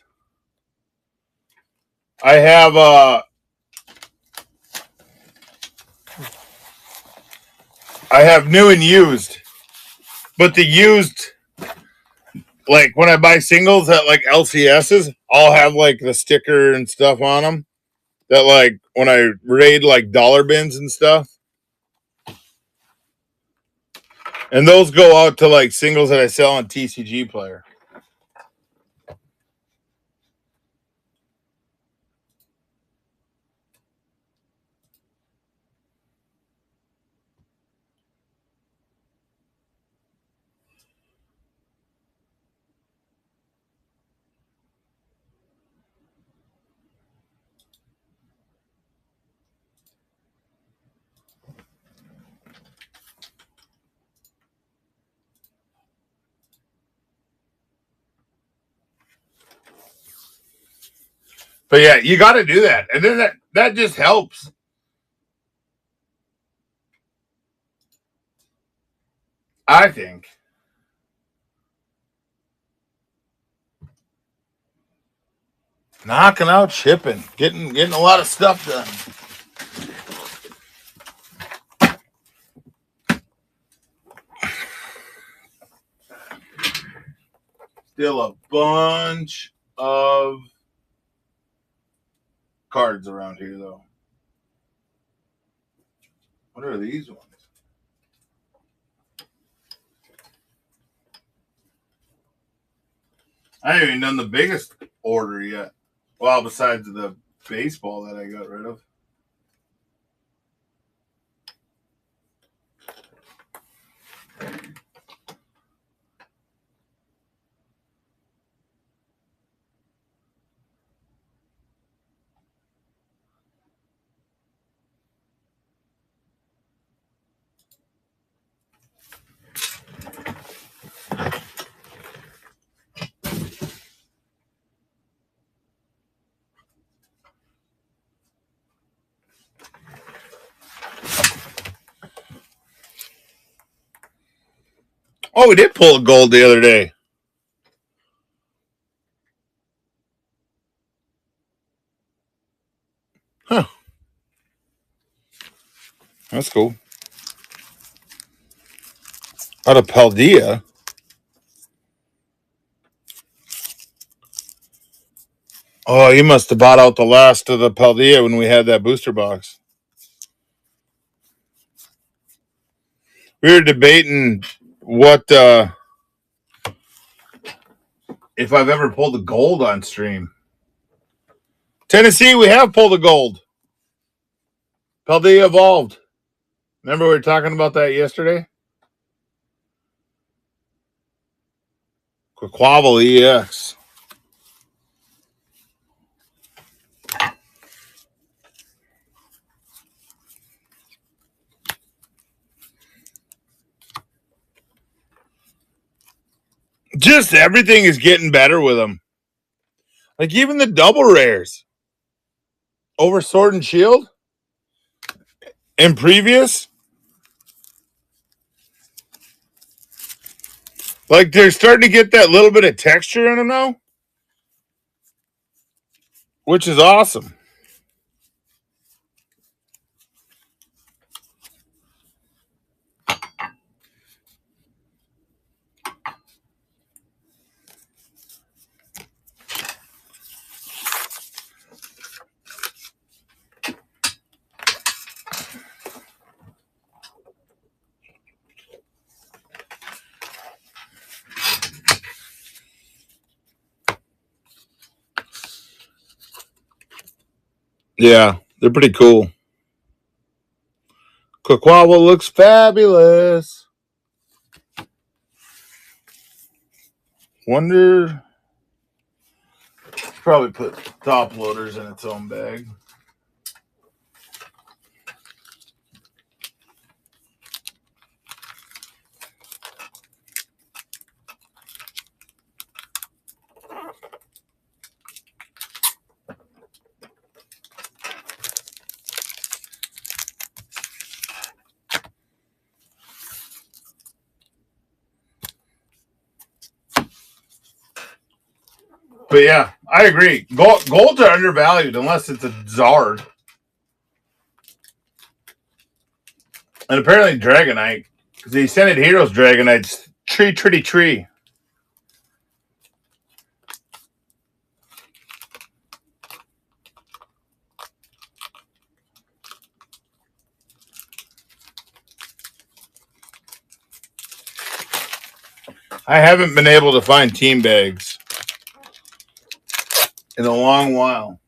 I have new and used. But the used, like when I buy singles at like LCS's, I'll have like the sticker and stuff on them. That like when I raid like dollar bins and stuff. And those go out to like singles that I sell on TCG Player. But yeah, you got to do that. And then that just helps. I think. Knocking out shipping. Getting a lot of stuff done. Still a bunch of cards around here, though. What are these ones? I haven't even done the biggest order yet. Well, besides the baseball that I got rid of. Oh, we did pull a gold the other day. Huh. That's cool. Out of Paldea. Oh, you must have bought out the last of the Paldea when we had that booster box. We were debating what if I've ever pulled a gold on stream. Tennessee, we have pulled a gold. Paldea evolved. Remember we were talking about that yesterday? Quaquaval EX. Just everything is getting better with them. Like even the double rares. Over Sword and Shield. And previous. Like they're starting to get that little bit of texture in them now. Which is awesome. Yeah, they're pretty cool. Quaquaval looks fabulous. Wonder. Probably put top loaders in its own bag. But yeah, I agree. Golds are undervalued unless it's a Zard. And apparently Dragonite. Because the Ascended Heroes Dragonite's tree. I haven't been able to find team bags in a long while.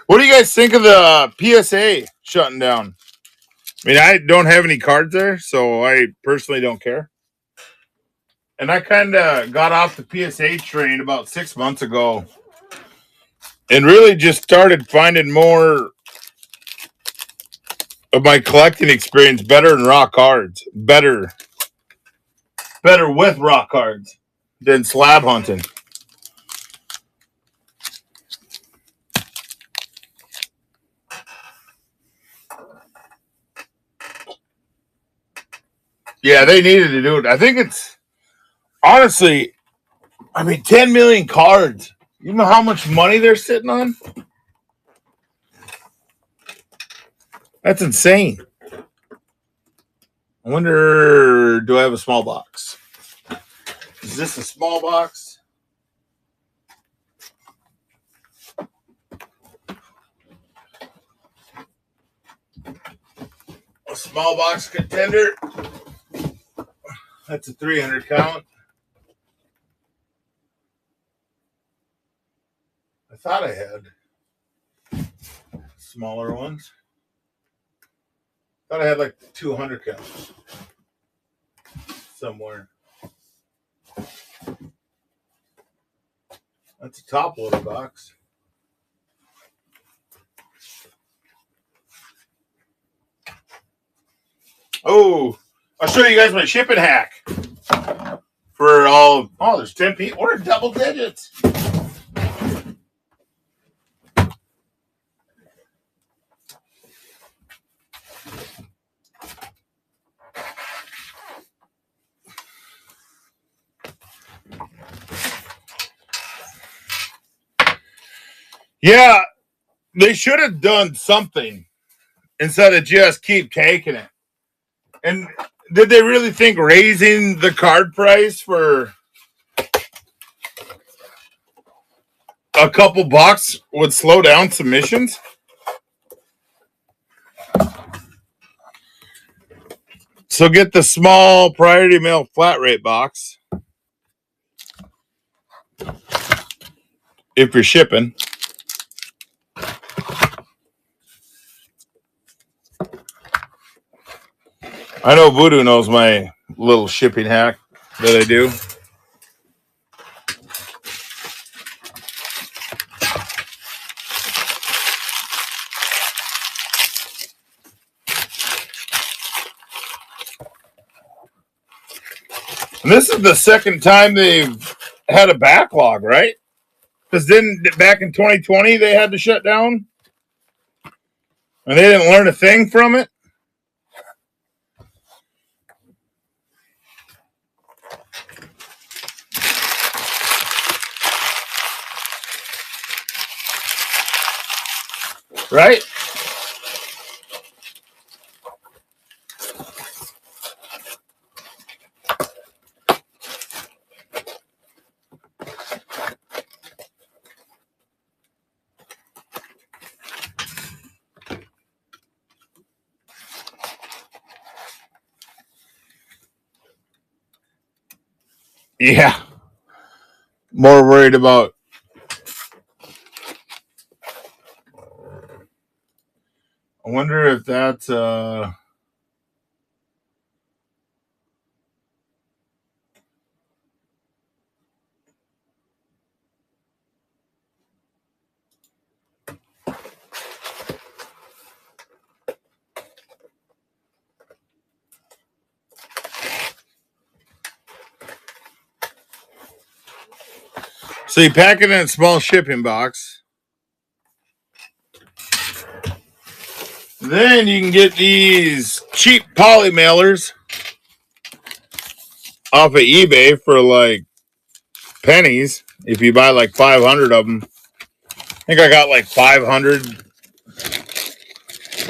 What do you guys think of the PSA shutting down? I mean, I don't have any cards there, so I personally don't care. And I kind of got off the PSA train about 6 months ago and really just started finding more of my collecting experience better in raw cards. Better with raw cards than slab hunting. Yeah, they needed to do it. I think it's honestly, 10 million cards. You know how much money they're sitting on? That's insane. I wonder, do I have a small box? Is this a small box? A small box contender. That's a 300 count. I thought I had smaller ones. Thought I had like 200 counts somewhere. That's a top loader box. Oh, I'll show you guys my shipping hack for all. Oh, there's 10 people. We're double digits. Yeah, they should have done something instead of just keep taking it. And did they really think raising the card price for a couple bucks would slow down submissions? So get the small priority mail flat rate box if you're shipping. I know Voodoo knows my little shipping hack that I do. And this is the second time they've had a backlog, right? Because then back in 2020 they had to shut down, and they didn't learn a thing from it. Right? Yeah. More worried about I wonder if that's so you pack it in a small shipping box. Then you can get these cheap poly mailers off of eBay for like pennies if you buy like 500 of them. I think I got like 500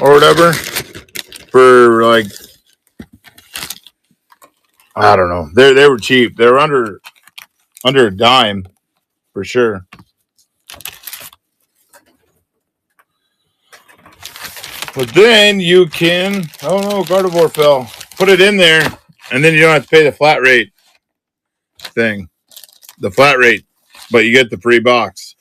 or whatever for like, I don't know. They were cheap. They were under a dime for sure. But then you can, oh no, Gardevoir fell. Put it in there, and then you don't have to pay the flat rate thing. The flat rate, but you get the free box.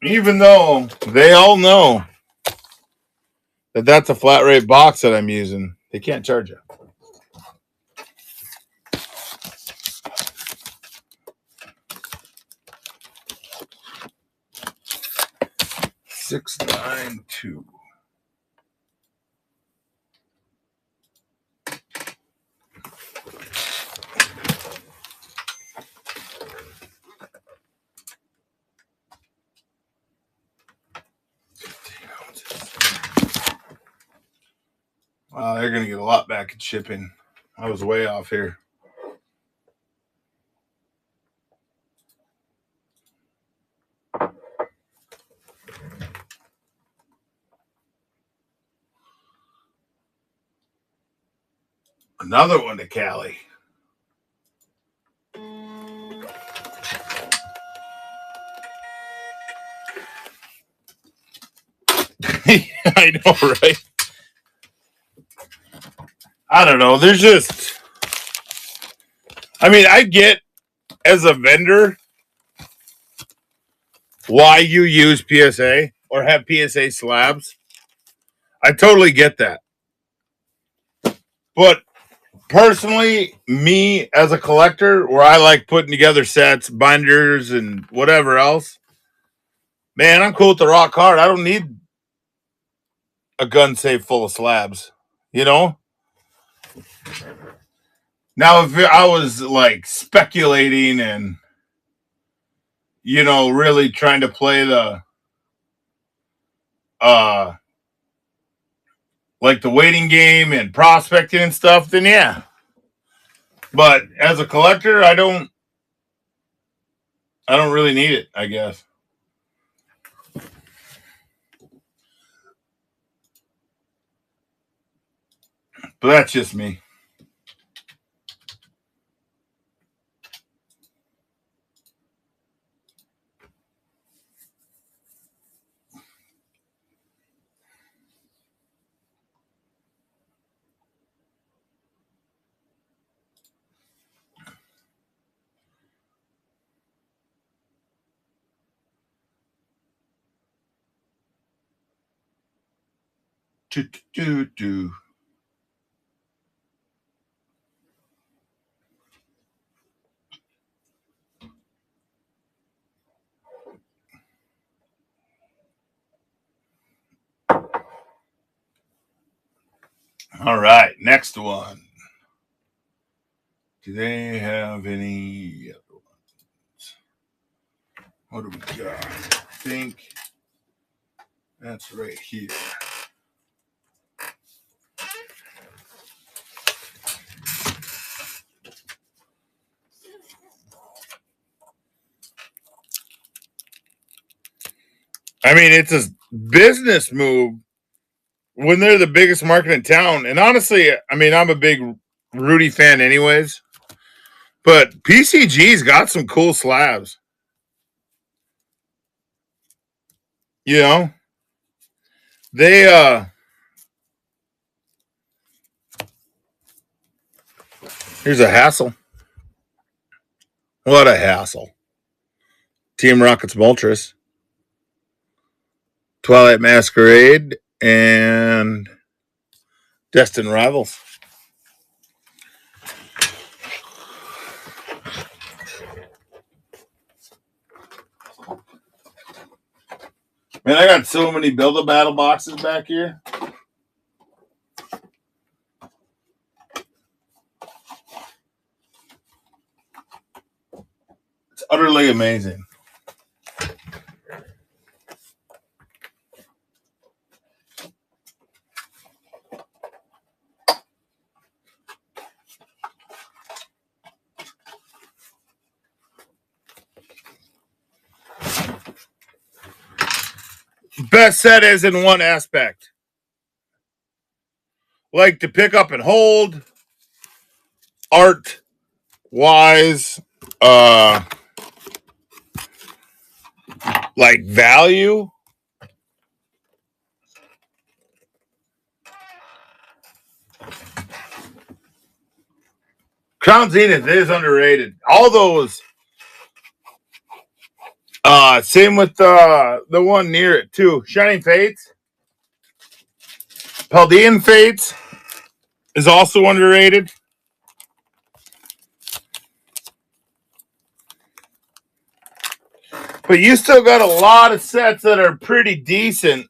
Even though they all know that that's a flat rate box that I'm using, they can't charge you. $692. Wow, they're going to get a lot back in shipping. I was way off here. Another one to Cali. I know, right? I don't know. There's just, I mean, I get as a vendor why you use PSA or have PSA slabs. I totally get that. But personally, me as a collector, where I like putting together sets, binders, and whatever else, man, I'm cool with the raw card. I don't need a gun safe full of slabs, you know? Now, if I was like speculating and, you know, really trying to play the, like the waiting game and prospecting and stuff, then yeah. But as a collector, I don't really need it, I guess. But that's just me. Do. All right, next one. Do they have any other ones? What do we got? I think that's right here. I mean, it's a business move when they're the biggest market in town. And honestly, I mean, I'm a big Rudy fan anyways. But PCG's got some cool slabs. You know? They here's a hassle. What a hassle. Team Rocket's Moltres, Twilight Masquerade, and Destined Rivals. Man, I got so many Build-A-Battle boxes back here. It's utterly amazing. Best set is in one aspect. Like to pick up and hold, art wise, like value. Crown Zenith is underrated. All those. Same with the one near it too. Shining Fates. Paldean Fates is also underrated. But you still got a lot of sets that are pretty decent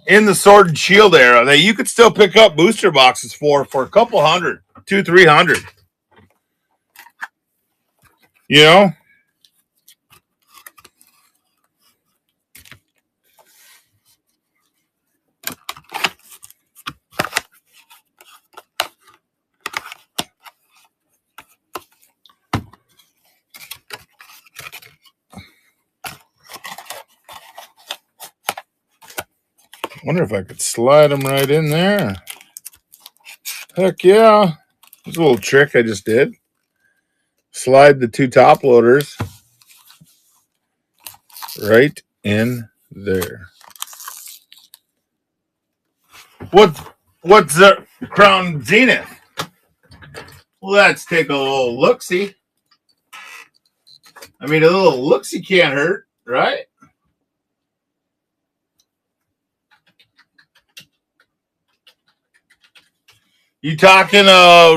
in the Sword and Shield era that you could still pick up booster boxes for a couple hundred, 200-300. You know? Wonder if I could slide them right in there. Heck yeah. There's a little trick I just did. Slide the 2 top loaders right in there. What's the Crown Zenith? Let's take a little look-see. I mean, a little look-see can't hurt, right? You talking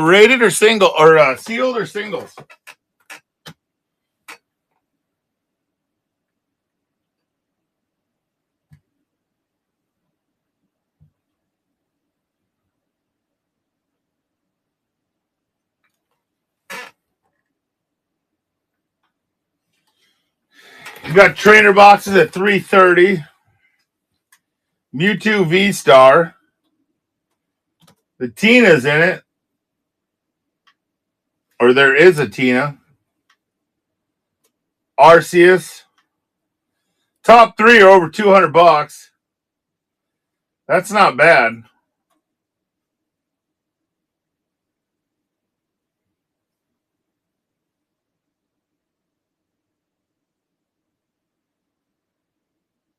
rated or single or sealed or singles? You got trainer boxes at $330. Mewtwo V-Star. The Tina's in it. Or there is a Tina. Arceus. Top 3 are over $200. That's not bad.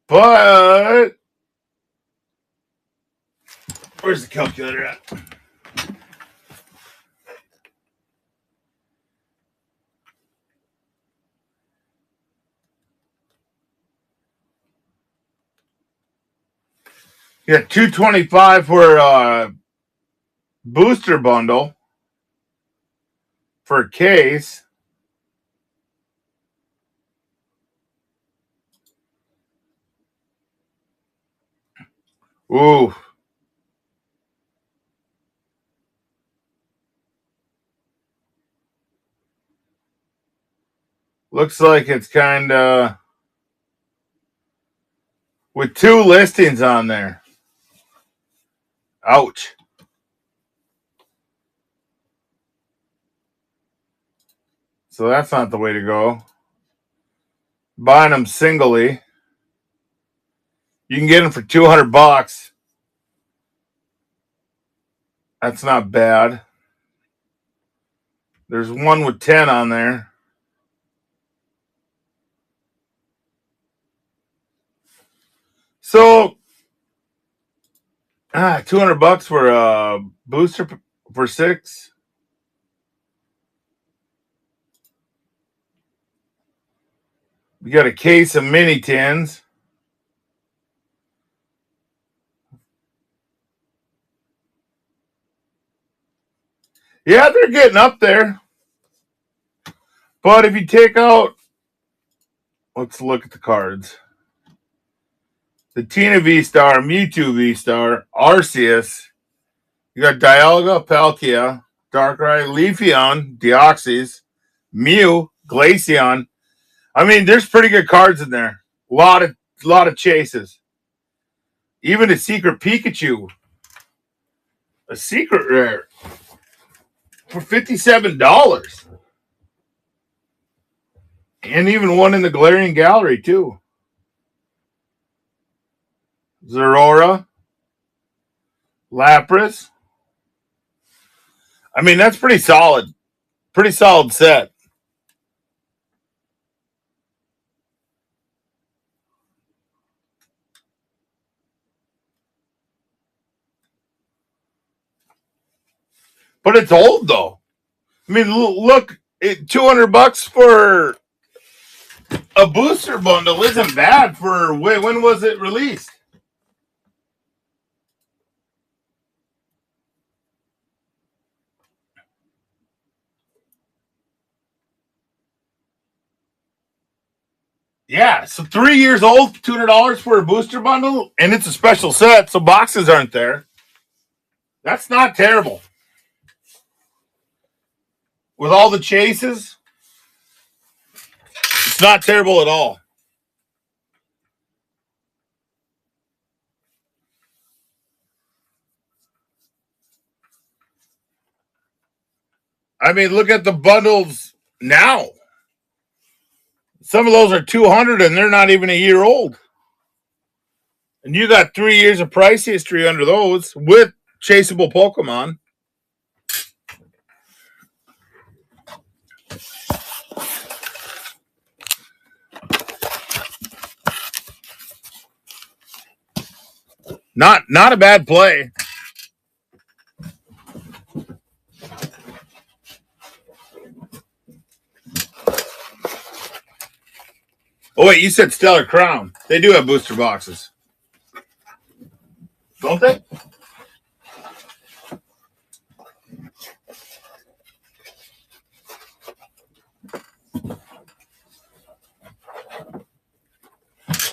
But where's the calculator at? You got $225 for a booster bundle for a case. Ooh. Looks like it's kind of with 2 listings on there. Ouch. So that's not the way to go. Buying them singly. You can get them for $200. That's not bad. There's one with 10 on there. So, $200 for a booster for 6. You got a case of mini tins. Yeah, they're getting up there. But if you take out, let's look at the cards. The Tina V-Star, Mewtwo V-Star, Arceus. You got Dialga, Palkia, Darkrai, Leafeon, Deoxys, Mew, Glaceon. I mean, there's pretty good cards in there. A lot of chases. Even a secret Pikachu. A secret rare. For $57. And even one in the Galarian Gallery, too. Zeraora. Lapras. I mean, that's pretty solid. Pretty solid set. But it's old, though. I mean, look, $200 for a booster bundle isn't bad for when was it released? Yeah, so 3 years old, $200 for a booster bundle, and it's a special set, so boxes aren't there. That's not terrible. With all the chases, it's not terrible at all. I mean, look at the bundles now. Some of those are 200 and they're not even a year old. And you got 3 years of price history under those with chaseable Pokemon. Not a bad play. Oh wait, you said Stellar Crown. They do have booster boxes, don't they?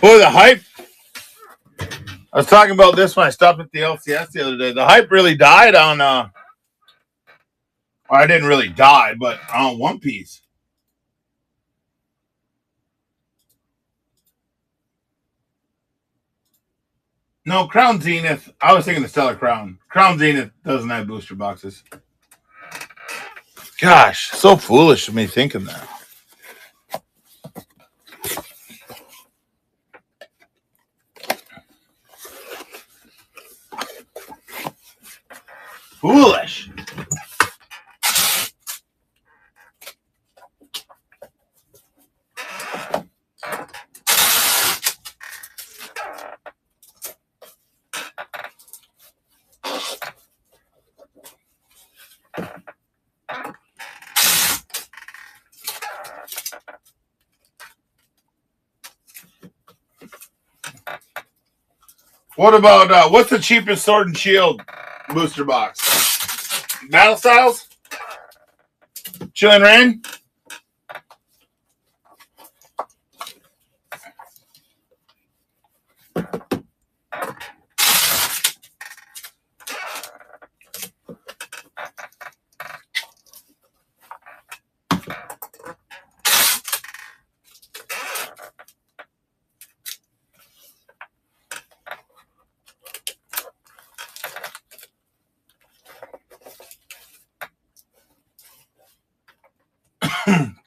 Boy, the hype. I was talking about this when I stopped at the LCS the other day. The hype really died on. Well, I didn't really die, but on One Piece. No, Crown Zenith. I was thinking the Stellar Crown. Crown Zenith doesn't have booster boxes. Gosh, so foolish of me thinking that. Foolish. What about what's the cheapest Sword and Shield booster box? Battle Styles? Chilling Rain?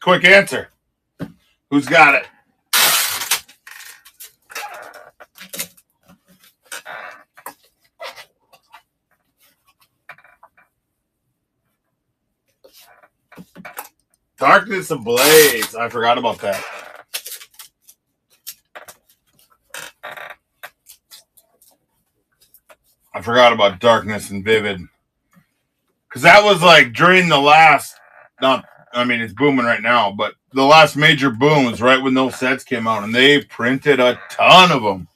Quick answer. Who's got it? Darkness Ablaze. I forgot about that. I forgot about Darkness and Vivid. Because that was like during the last, it's booming right now, but the last major boom was right when those sets came out, and they printed a ton of them.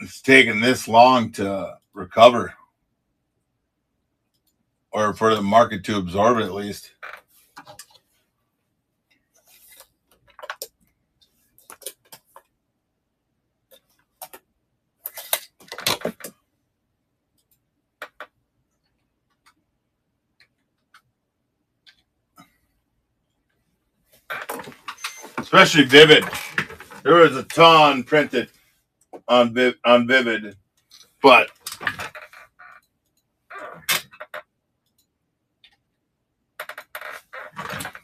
It's taken this long to recover, or for the market to absorb it at least. Especially Vivid. There was a ton printed on Vivid, but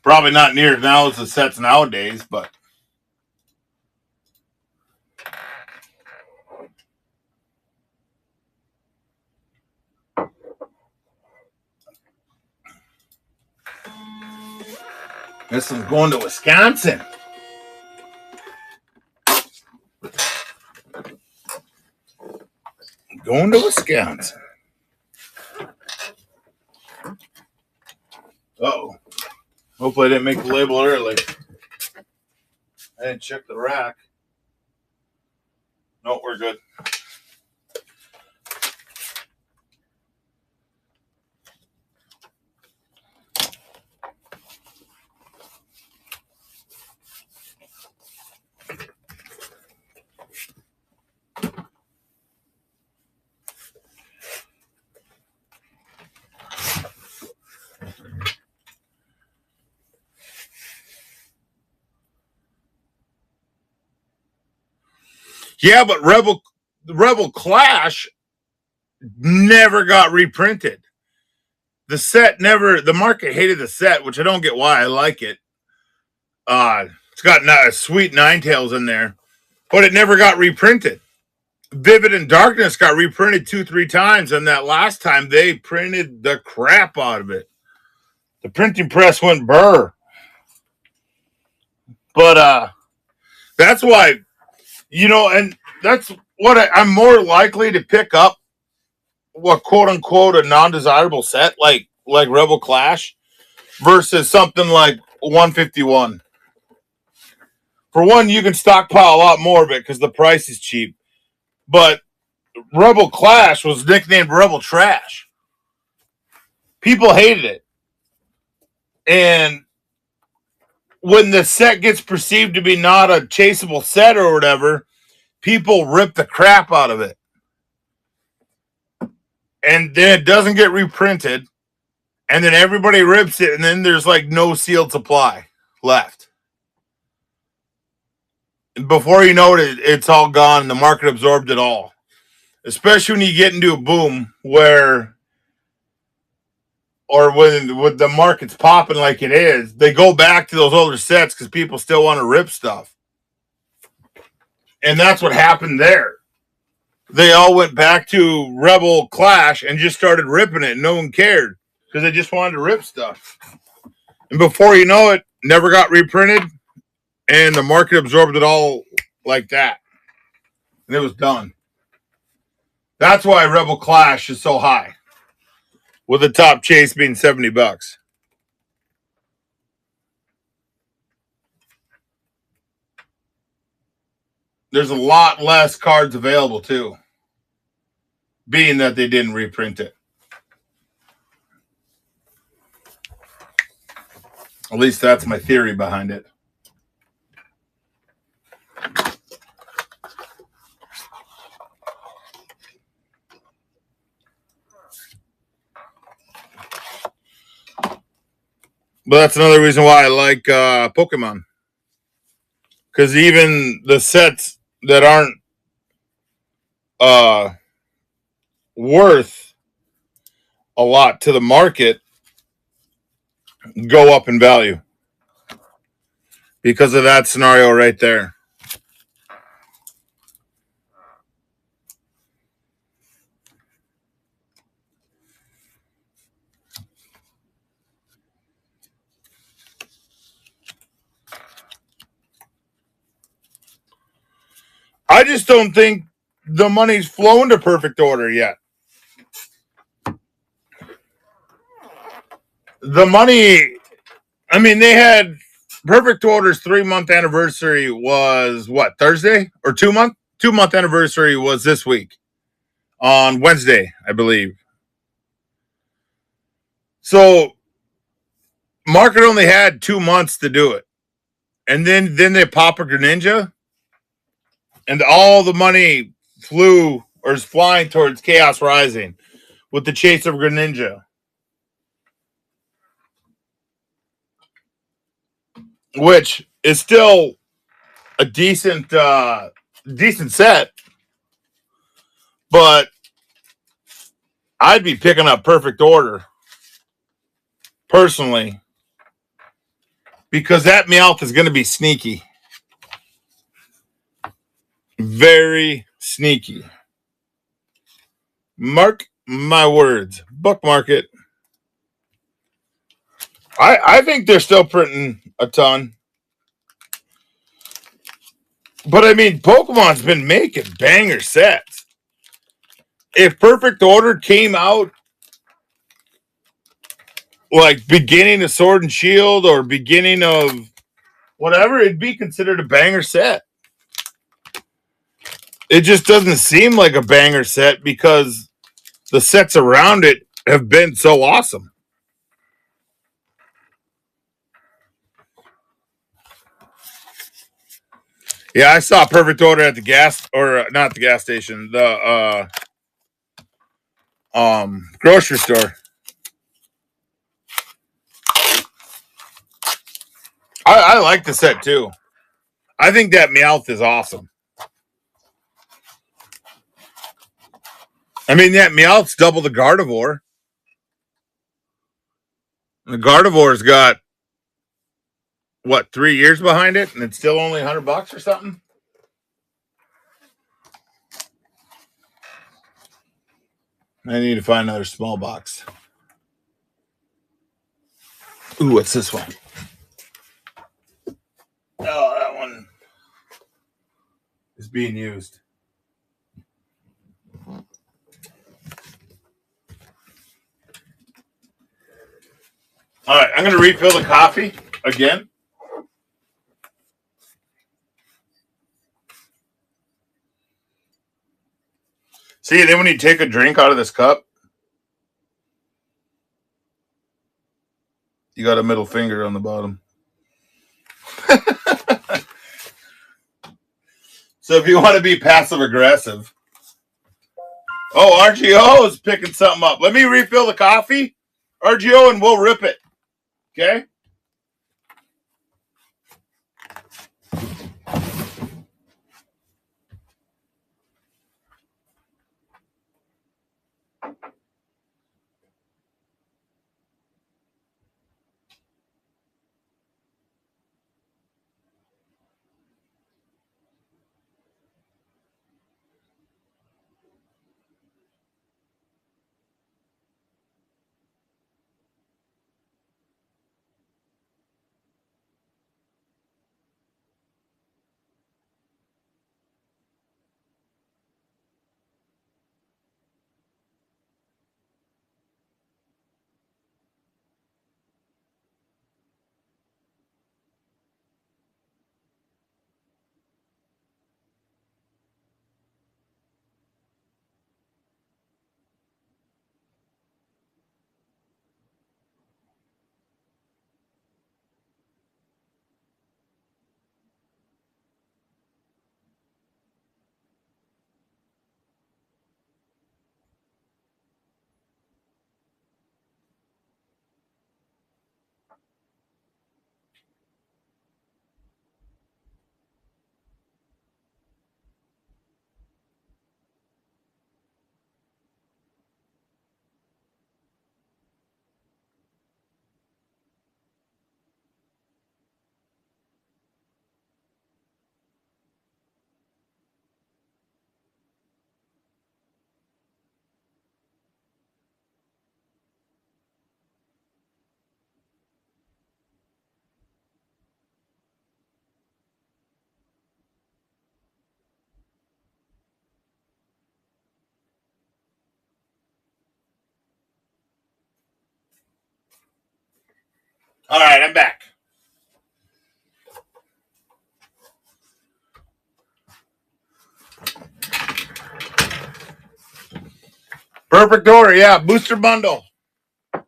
probably not near now as the sets nowadays, but this one's going to Wisconsin. Going to Wisconsin. Uh-oh. Hopefully I didn't make the label early. I didn't check the rack. No, we're good. Yeah, but Rebel Clash never got reprinted. The market hated the set, which I don't get why. I like it. It's got sweet Ninetales in there, but it never got reprinted. Vivid and Darkness got reprinted 2-3 times, and that last time they printed the crap out of it. The printing press went burr. But that's why, and that's what I'm more likely to pick up, what quote unquote a non-desirable set like Rebel Clash versus something like 151. For one, you can stockpile a lot more of it because the price is cheap. But Rebel Clash was nicknamed Rebel Trash. People hated it. And when the set gets perceived to be not a chaseable set or whatever, people rip the crap out of it. And then it doesn't get reprinted. And then everybody rips it. And then there's like no sealed supply left. And before you know it, it's all gone. The market absorbed it all. Especially when you get into a boom when the market's popping like it is, they go back to those older sets because people still want to rip stuff. And that's what happened there. They all went back to Rebel Clash and just started ripping it. No one cared because they just wanted to rip stuff. And before you know it, never got reprinted, and the market absorbed it all like that. And it was done. That's why Rebel Clash is so high, with the top chase being $70. There's a lot less cards available too, being that they didn't reprint it. At least that's my theory behind it. But that's another reason why I like Pokemon. Because even the sets that aren't worth a lot to the market go up in value because of that scenario right there. I just don't think the money's flowing to Perfect Order yet. The money, they had Perfect Order's 3-month anniversary was what, Thursday? Or 2-month? 2-month anniversary was this week on Wednesday, I believe. So market only had 2 months to do it. And then they pop a Greninja, and all the money flew or is flying towards Chaos Rising with the chase of Greninja, which is still a decent set, but I'd be picking up Perfect Order personally because that Meowth is going to be sneaky, very sneaky. Mark my words. Bookmark it. I think they're still printing a ton. But Pokemon's been making banger sets. If Perfect Order came out like beginning of Sword and Shield or beginning of whatever, it'd be considered a banger set. It just doesn't seem like a banger set because the sets around it have been so awesome. Yeah, I saw Perfect Order at the gas, or not the gas station, the grocery store. I like the set too. I think that Meowth is awesome. That Meowth's double the Gardevoir. The Gardevoir's got what, 3 years behind it, and it's still only $100 or something. I need to find another small box. Ooh, what's this one? is being used. All right, I'm going to refill the coffee again. See, then when you take a drink out of this cup, you got a middle finger on the bottom. So if you want to be passive aggressive. Oh, RGO is picking something up. Let me refill the coffee, RGO, and we'll rip it. Okay? All right, I'm back. Perfect order, yeah. Booster bundle. Do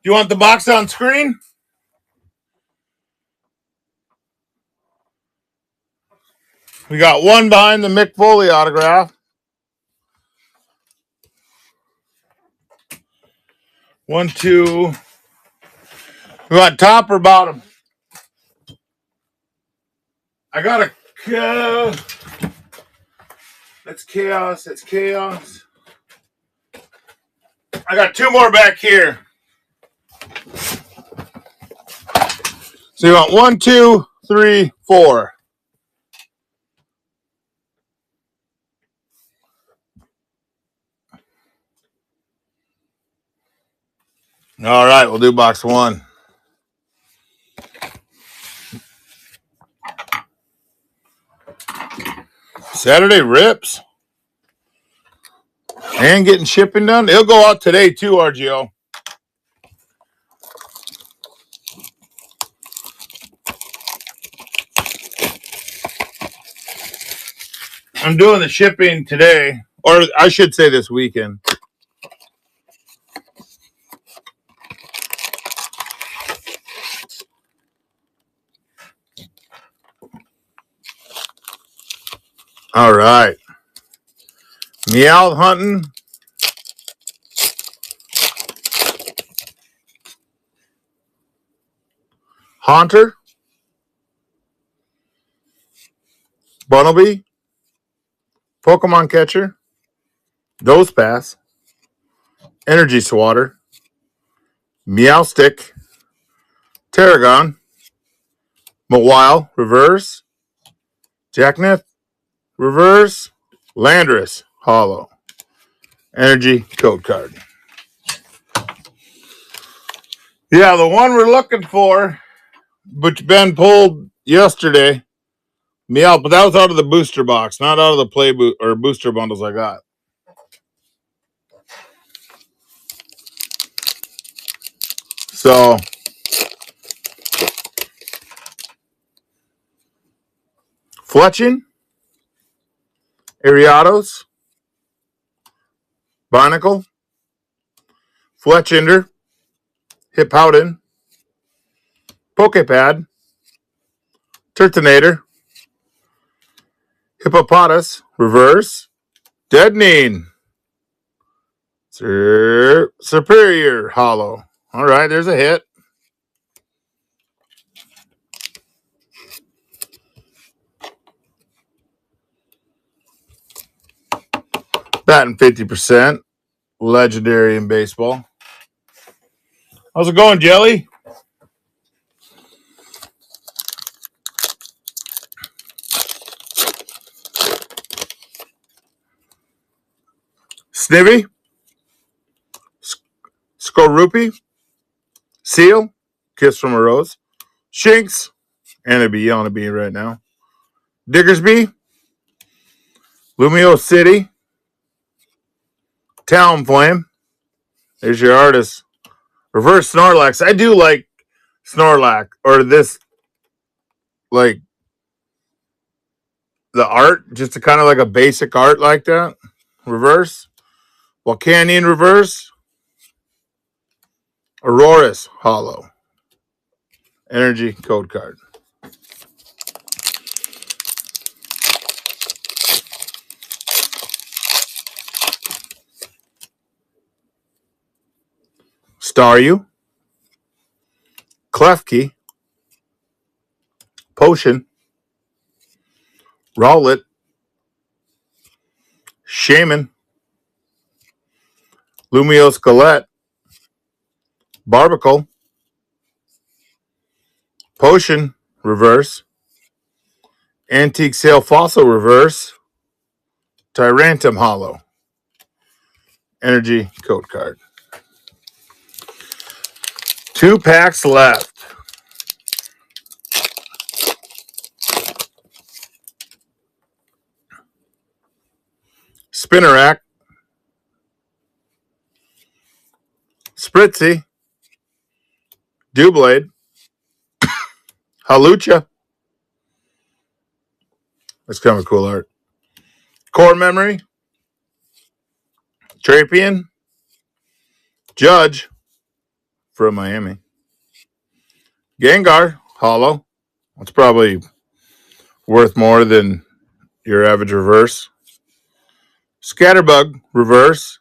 you want the box on screen? We got one behind the Mick Foley autograph. 1, 2. We want top or bottom? I got a. That's chaos. That's chaos. I got 2 more back here. So you want 1, 2, 3, 4. All right, we'll do box 1. Saturday rips. And getting shipping done. It'll go out today too, RGO. I'm doing the shipping today, or I should say this weekend. All right. Meow hunting. Haunter. Bunnelby. Pokemon catcher. Dose pass. Energy swatter. Meow stick. Tarragon. Mawile. Reverse. Jackknife. Reverse. Landorus. Hollow. Energy code card. Yeah, the one we're looking for, which Ben pulled yesterday, Yeah, but that was out of the booster box, not out of the or booster bundles I got. So, Fletching, Ariados, Barnacle, Fletchinder, Hippowdon, Pokepad, Turtonator, Hippopotas, Reverse, Deadening, Superior, Hollow. All right, there's a hit. Batting 50%. Legendary in baseball. How's it going, Jelly? Snivy, Skorupi, Seal, Kiss from a Rose, Shinx, and it'd be yelling at me right now. Diggersby, Lumio City, Talonflame. There's your artist. Reverse Snorlax. I do like Snorlax, or this, like, the art, just a kind of like a basic art like that. Reverse. Volcanion Reverse. Auroras Hollow. Energy code card. Staryu. Klefki. Potion. Rowlet. Shaman. Lumio Skelette. Barbacle. Potion Reverse. Antique Sale Fossil Reverse. Tyrantum Hollow. Energy code card. 2 packs left. Spinnerack. Spritzy. Doublade. Halucha. That's kind of cool art. Core Memory. Trapian. Judge from Miami. Gengar. Hollow. That's probably worth more than your average reverse. Scatterbug. Reverse.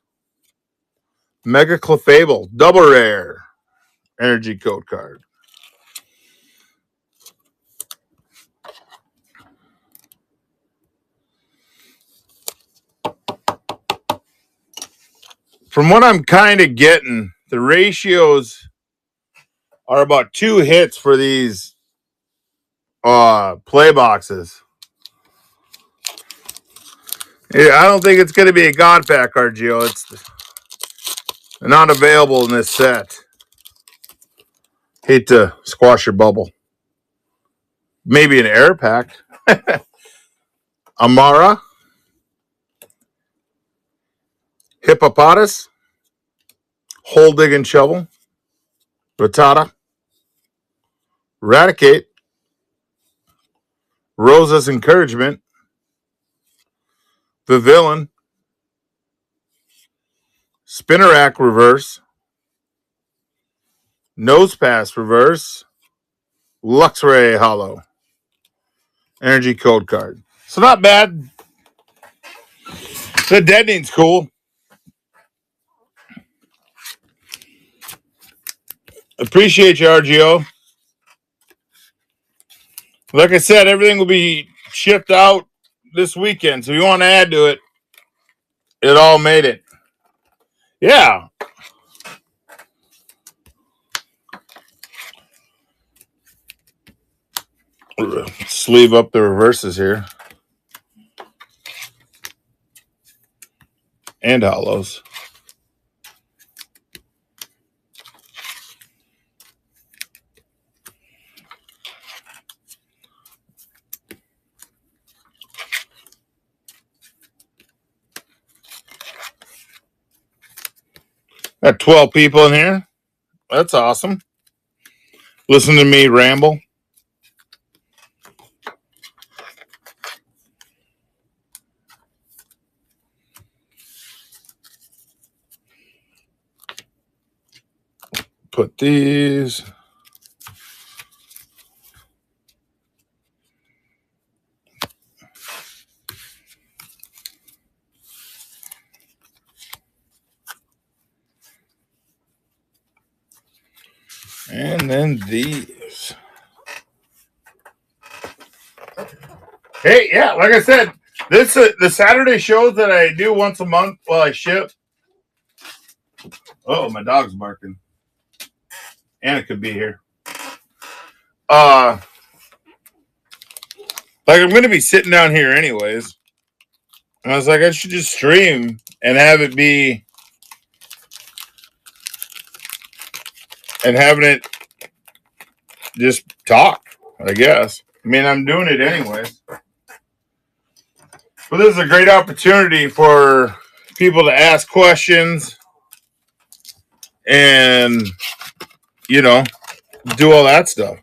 Mega Clefable. Double rare. Energy code card. From what I'm kind of getting, the ratios are about 2 hits for these play boxes. Yeah, I don't think it's going to be a God Pack card, Gio. It's not available in this set. Hate to squash your bubble. Maybe an air pack. Amara. Hippopotas. Hole Digging Shovel. Rattata. Raticate. Rosa's Encouragement. The Villain. Spinnerack Reverse. Nosepass Reverse. Luxray Hollow. Energy code card. So not bad. The deadening's cool. Appreciate you, RGO. Like I said, everything will be shipped out this weekend. So if you want to add to it, it all made it. Yeah. Sleeve up the reverses here. And hollows. Got 12 people in here. That's awesome. Listen to me ramble. Put these. And then these. Hey, yeah, like I said, this the Saturday shows that I do once a month while I ship. Oh, my dog's barking. Anna could be here. Like I'm gonna be sitting down here anyways. And I was like, I should just stream and have it be and having it just talk, I guess. I mean, I'm doing it anyways. But this is a great opportunity for people to ask questions and, you know, do all that stuff.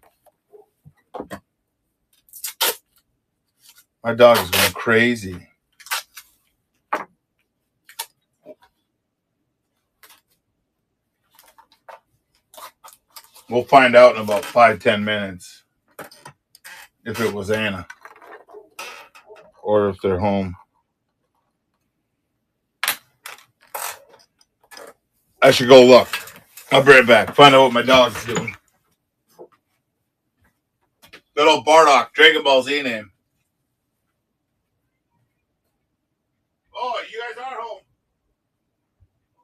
My dog is going crazy. We'll find out in about 5-10 minutes if it was Anna or if they're home. I should go look. I'll be right back. Find out what my dog's doing. Good old Bardock, Dragon Ball Z name. Oh, you guys are home.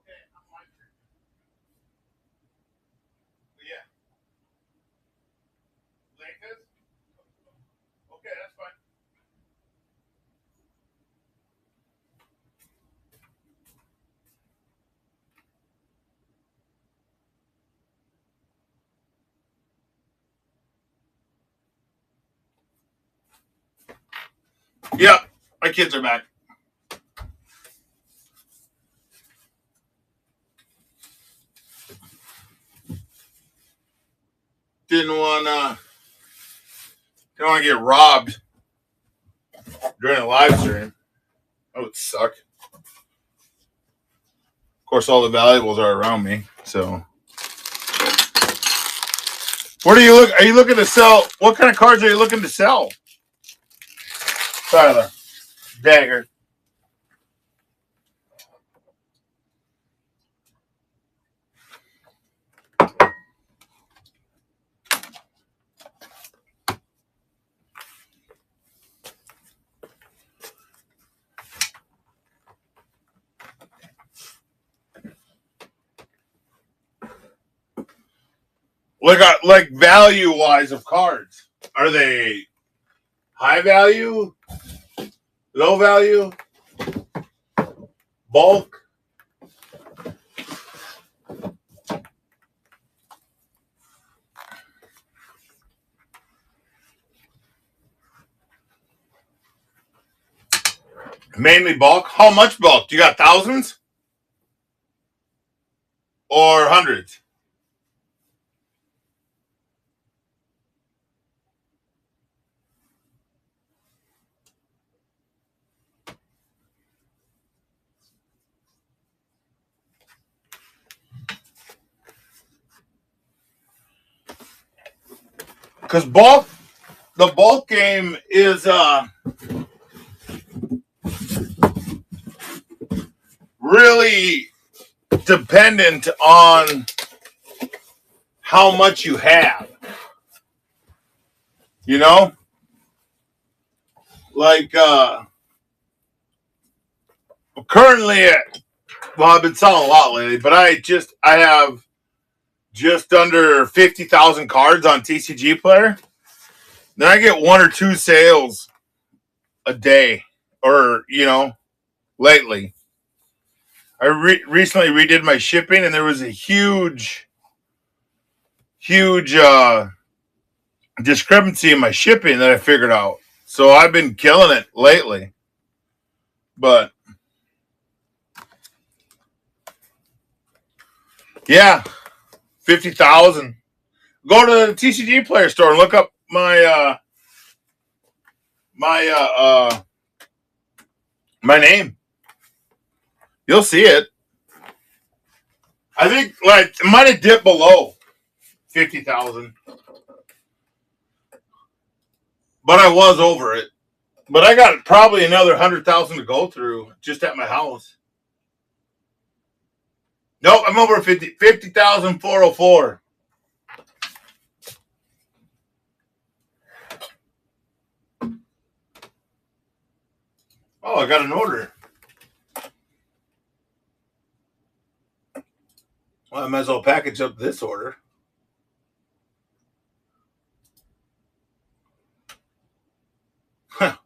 Okay, I'm my turn. Yeah. Like this? Okay, that's fine. Yep, my kids are back. Didn't want to get robbed during a live stream. That would suck. Of course, all the valuables are around me. So, what are you look? Are you looking to sell? What kind of cards are you looking to sell, Tyler? Dagger. Like value wise of cards. Are they high value, low value, bulk? Mainly bulk. How much bulk? Do you got thousands or hundreds? Because the bulk game is really dependent on how much you have. You know? Like currently well, I've been selling a lot lately, but I have just under 50,000 cards on TCG Player. Then I get 1 or 2 sales a day, or lately. I recently redid my shipping, and there was a huge discrepancy in my shipping that I figured out. So I've been killing it lately. But Yeah, 50,000. Go to the TCG Player store and look up my name. You'll see it. I think like it might have dipped below 50,000, but I was over it. But I got probably another 100,000 to go through just at my house. Nope, I'm over 50,404. Oh, I got an order. Well, I might as well package up this order. Huh.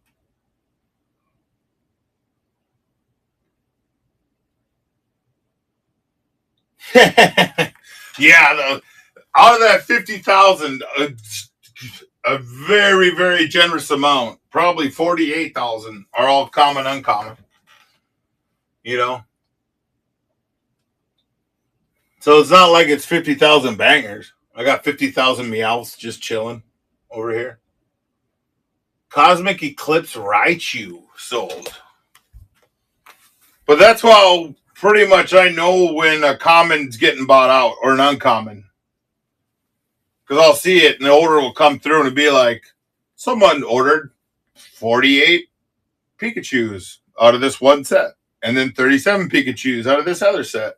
Yeah, out of that 50,000, a very, very generous amount, probably 48,000, are all common, uncommon. You know? So it's not like it's 50,000 bangers. I got 50,000 meows just chilling over here. Cosmic Eclipse Raichu sold. But that's how pretty much I know when a common's getting bought out or an uncommon. Because I'll see it and the order will come through and it'll be like, someone ordered 48 Pikachus out of this one set. And then 37 Pikachus out of this other set.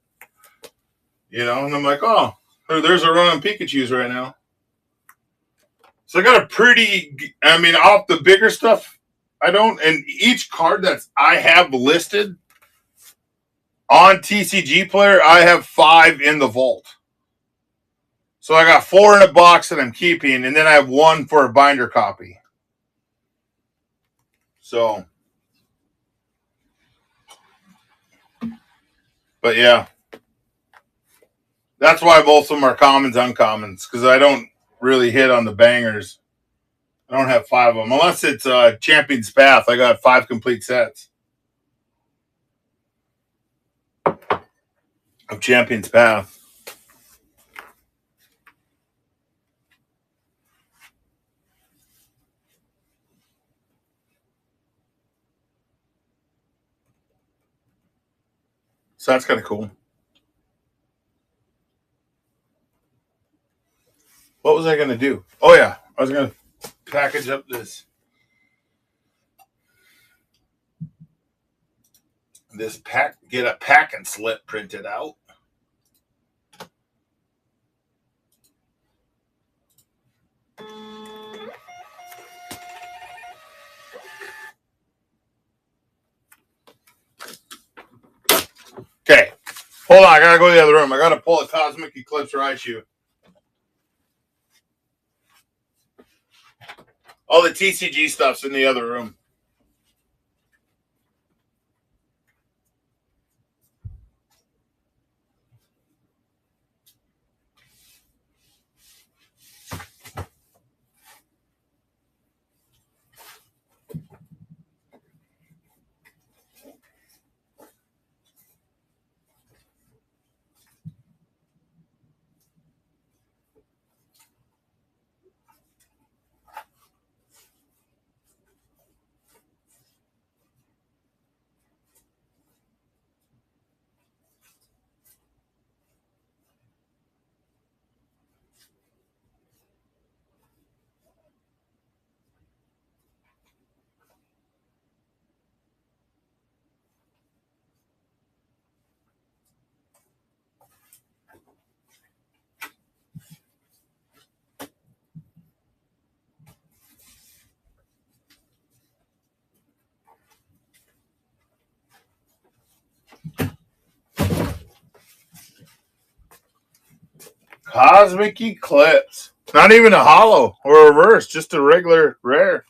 You know, and I'm like, oh, there's a run on Pikachus right now. So I got a pretty, I mean, off the bigger stuff, I don't, and each card that I have listed on TCG Player, I have 5 in the vault. So I got 4 in a box that I'm keeping, and then I have 1 for a binder copy. So, but yeah, that's why most of them are commons, uncommons, because I don't really hit on the bangers. I don't have 5 of them, unless it's Champion's Path. I got 5 complete sets of Champion's Path. So that's kind of cool. What was I going to do? Oh, yeah. I was going to package up this pack, get a packing slip printed out. Okay. Hold on. I got to go to the other room. I got to pull a Cosmic Eclipse Raichu. All the TCG stuff's in the other room. Cosmic Eclipse. Not even a hollow or a reverse, just a regular rare.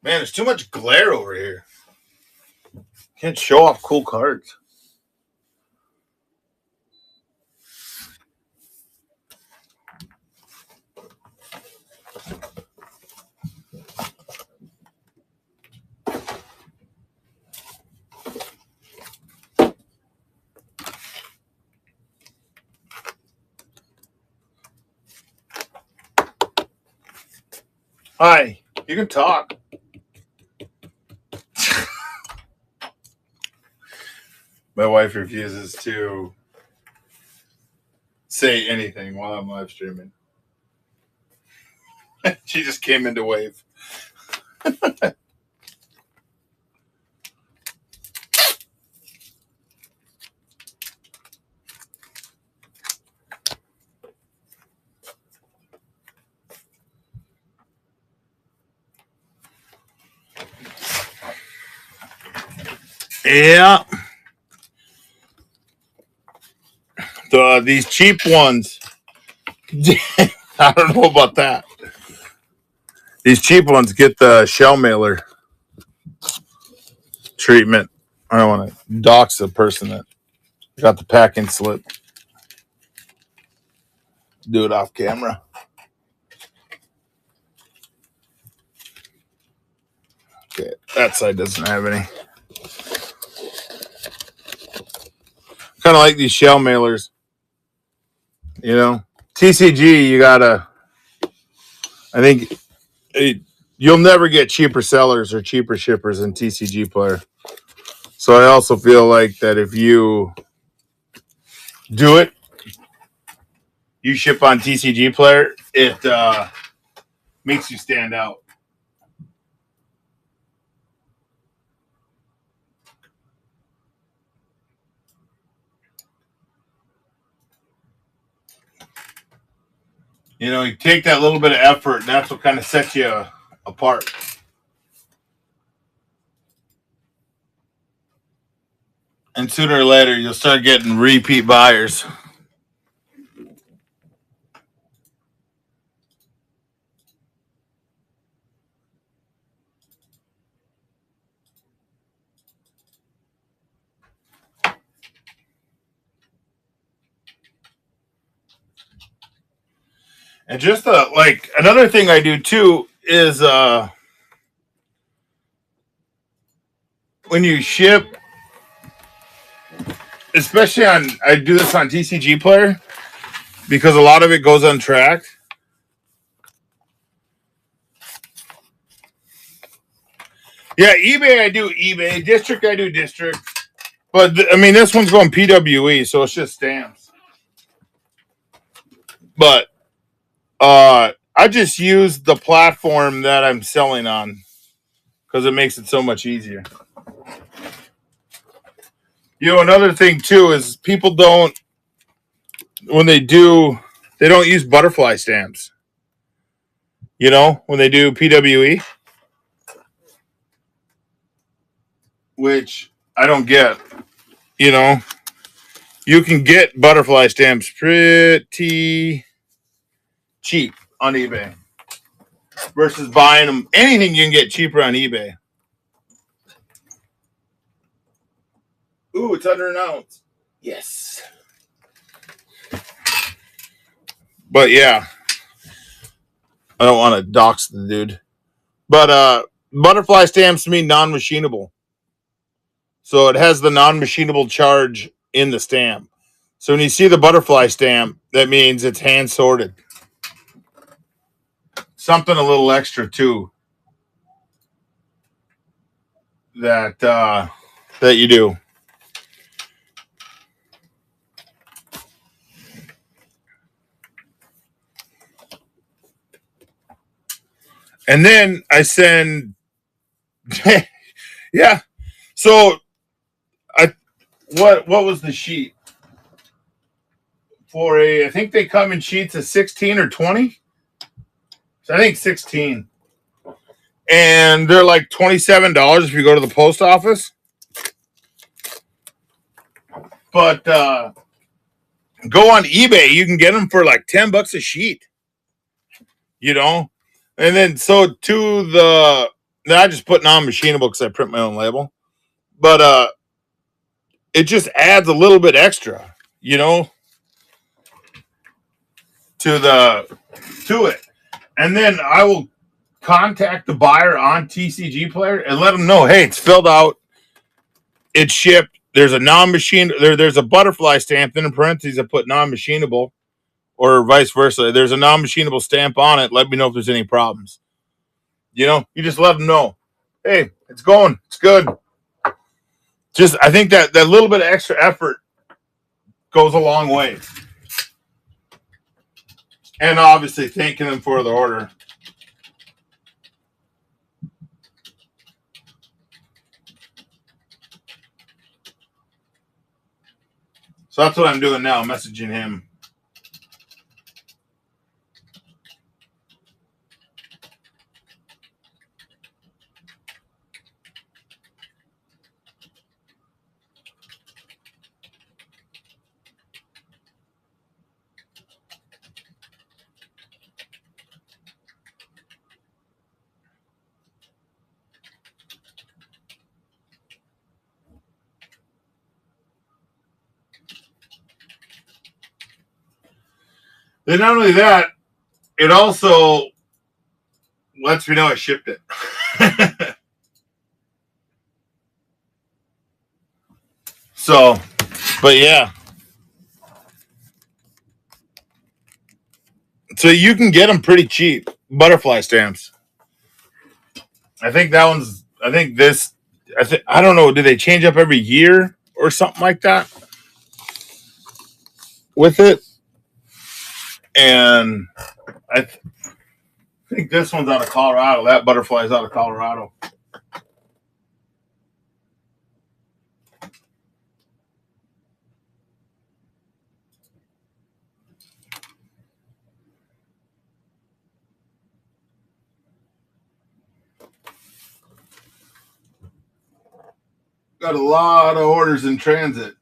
Man, there's too much glare over here. Can't show off cool cards. Hi, you can talk. My wife refuses to say anything while I'm live streaming. She just came into wave. Yeah. These cheap ones. I don't know about that. These cheap ones get the shell mailer treatment. I don't want to dox the person that got the packing slip. Do it off camera. Okay, that side doesn't have any. Kind of like these shell mailers. You know, TCG, you gotta. I think you'll never get cheaper sellers or cheaper shippers than TCG Player. So I also feel like that if you do it, you ship on TCG Player, it makes you stand out. You know, you take that little bit of effort, and that's what kind of sets you apart. And sooner or later, you'll start getting repeat buyers. And just like another thing I do too is when you ship, especially I do this on TCG Player because a lot of it goes untracked. Yeah, eBay I do eBay, District I do District, but I mean this one's going PWE, so it's just stamps. But I just use the platform that I'm selling on because it makes it so much easier. You know, another thing too is people don't, when they don't use butterfly stamps. You know, when they do PWE, which I don't get. You know, you can get butterfly stamps pretty cheap on eBay versus buying them. Anything you can get cheaper on eBay. Ooh, it's under an ounce. Yes. But yeah, I don't want to dox the dude. But butterfly stamps mean non-machinable. So it has the non-machinable charge in the stamp. So when you see the butterfly stamp, that means it's hand sorted. Something a little extra too that you do. And then I send yeah. So what was the sheet? I think they come in sheets of 16 or 20. So I think 16. And they're like $27 if you go to the post office. But go on eBay, you can get them for like $10 a sheet. You know? And then so to Then I just put non-machinable because I print my own label. But it just adds a little bit extra, you know, to it. And then I will contact the buyer on TCG Player and let them know, hey, it's filled out, it's shipped. There's a non-machine. There's a butterfly stamp. Then in parentheses, I put non-machinable, or vice versa. There's a non-machinable stamp on it. Let me know if there's any problems. You know, you just let them know, hey, it's going, it's good. Just, I think that little bit of extra effort goes a long way. And obviously thanking them for the order. So that's what I'm doing now, messaging him. Then not only that, it also lets me know I shipped it. So, but yeah. So you can get them pretty cheap. Butterfly stamps. I think I don't know, do they change up every year or something like that with it? And I think this one's out of Colorado. That butterfly's out of Colorado. Got a lot of orders in transit.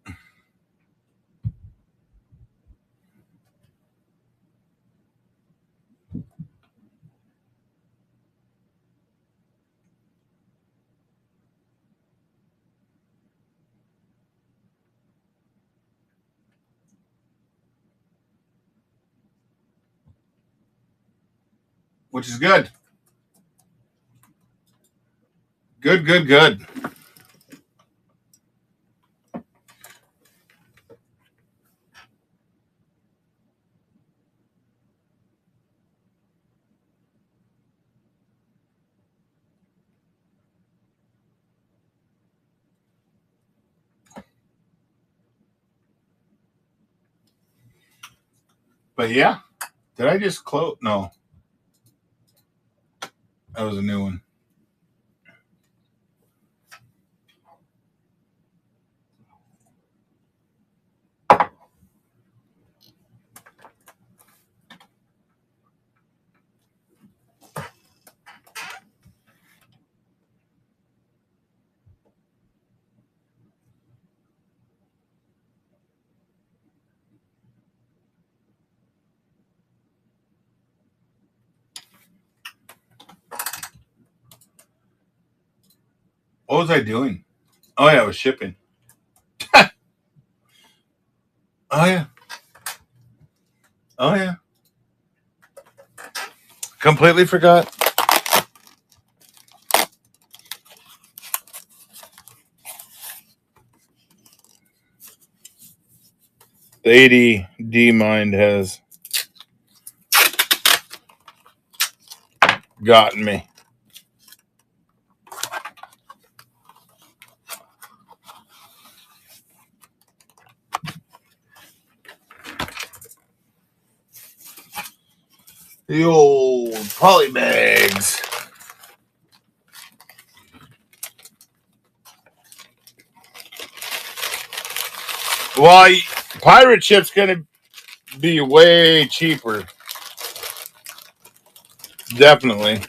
Which is good. Good. But yeah, did I just close? No, that was a new one. What was I doing? Oh yeah, I was shipping. Oh yeah. Oh yeah. Completely forgot. The ADD mind has gotten me. The old poly bags. Well, pirate ship's gonna be way cheaper. Definitely.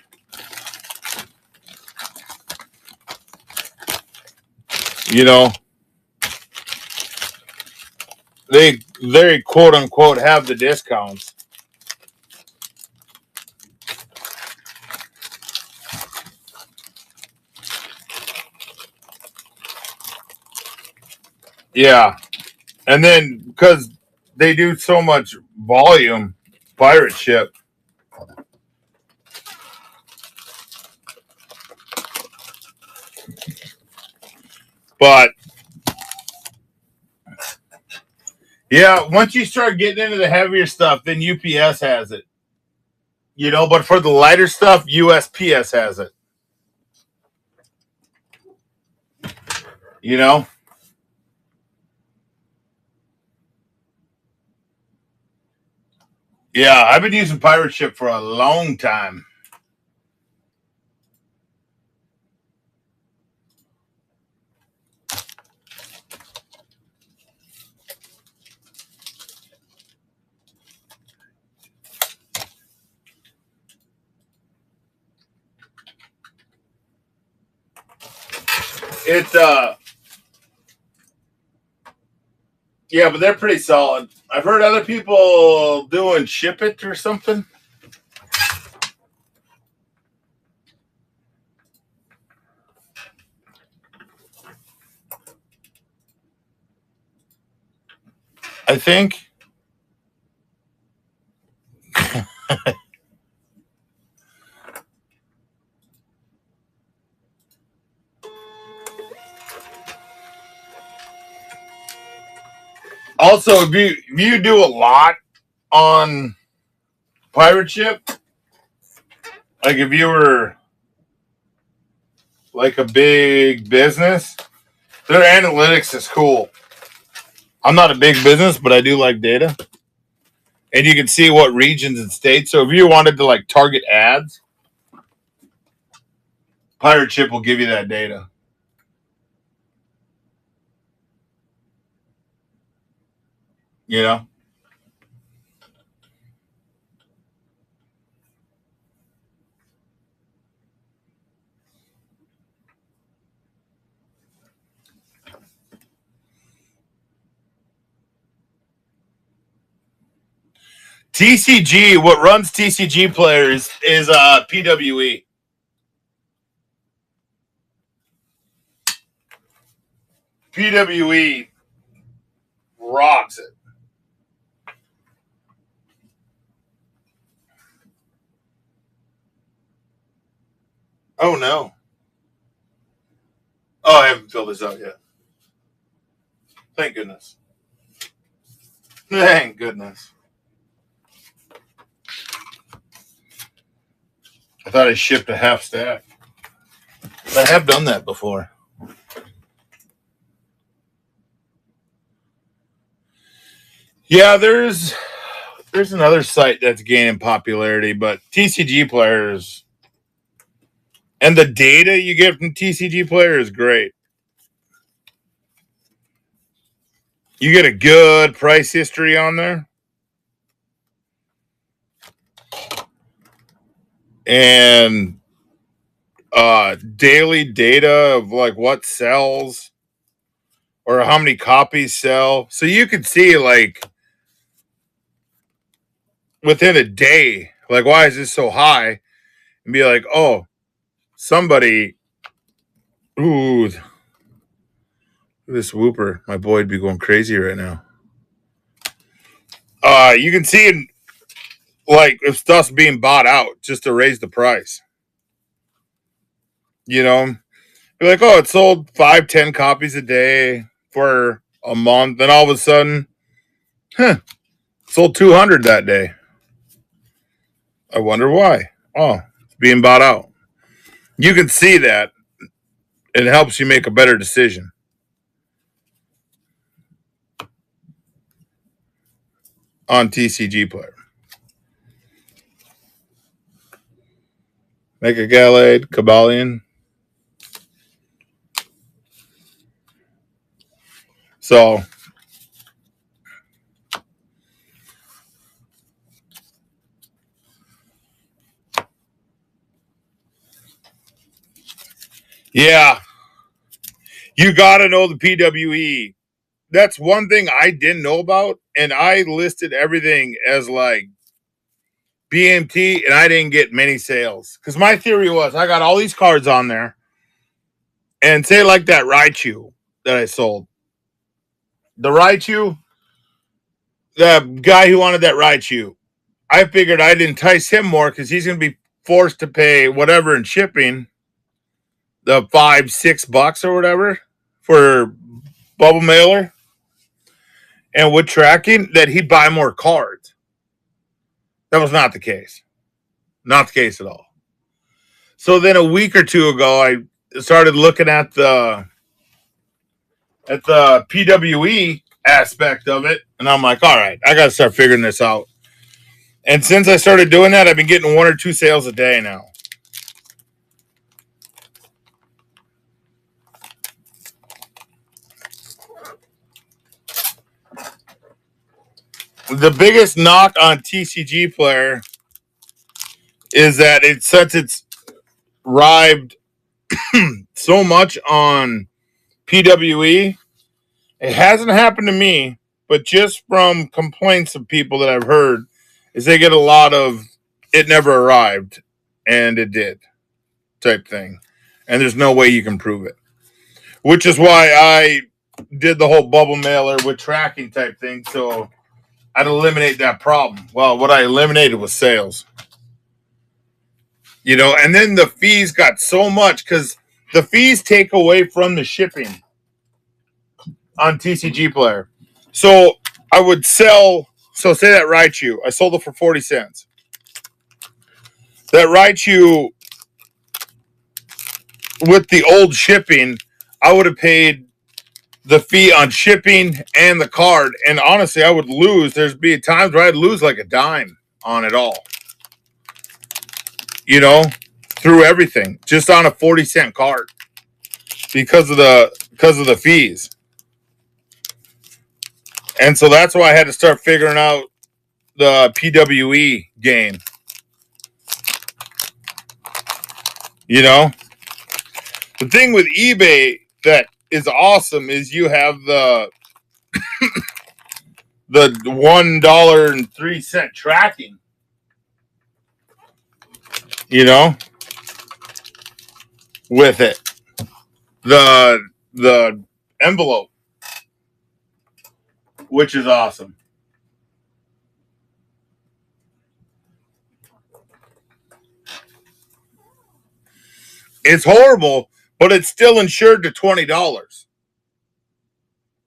You know, they quote unquote have the discounts. Yeah. And then because they do so much volume, pirate ship. But yeah, once you start getting into the heavier stuff, then UPS has it. But for the lighter stuff, USPS has it. You know? Yeah, I've been using pirate ship for a long time. It Yeah, but they're pretty solid. I've heard other people doing ship it or something. I think. Also, if you do a lot on pirate ship, like if you were like a big business, their analytics is cool. I'm not a big business, but I do like data. And you can see what regions and states. So if you wanted to like target ads, pirate ship will give you that data. You know? TCG, what runs TCG players is PWE. PWE rocks it. Oh no. Oh, I haven't filled this out yet. Thank goodness. Thank goodness. I thought I shipped a half stack. I have done that before. Yeah, there's another site that's gaining popularity, but TCG players and the data you get from TCG player is great. You get a good price history on there. And daily data of like what sells or how many copies sell. So you could see like within a day, like why is this so high? And be like, oh, somebody, ooh, this whooper, my boy would be going crazy right now. You can see it like if stuff's being bought out just to raise the price. You know, be like, oh, it sold 5, 10 copies a day for a month, and all of a sudden, sold 200 that day. I wonder why. Oh, it's being bought out. You can see that. It helps you make a better decision on TCG player. Mega Gallade, Kabalion. So, yeah, you got to know the PWE. That's one thing I didn't know about, and I listed everything as like BMT, and I didn't get many sales because my theory was I got all these cards on there, and say like that Raichu that I sold. the Raichu, the guy who wanted that Raichu, I figured I'd entice him more because he's going to be forced to pay whatever in shipping, the $5-6 or whatever for bubble mailer, and with tracking that he'd buy more cards. That was not the case. Not the case at all. So then a week or two ago, I started looking at the PWE aspect of it, and I'm like, all right, I got to start figuring this out. And since I started doing that, I've been getting 1 or 2 sales a day now. The biggest knock on TCG Player is that since it's arrived so much on PWE, it hasn't happened to me, but just from complaints of people that I've heard, is they get a lot of it never arrived and it did type thing. And there's no way you can prove it. Which is why I did the whole bubble mailer with tracking type thing, so I'd eliminate that problem. Well, what I eliminated was sales. You know, and then the fees got so much because the fees take away from the shipping on TCG Player. So I would sell, so say that Raichu, I sold it for 40 cents. That Raichu, with the old shipping, I would have paid the fee on shipping and the card. And honestly, I would lose. There'd be times where I'd lose like a dime on it all. You know, through everything, just on a 40-cent card because of the fees. And so that's why I had to start figuring out the PWE game. You know, the thing with eBay that is awesome is you have the $1.03 tracking. You know, with it, the envelope, which is awesome. It's horrible, but it's still insured to $20.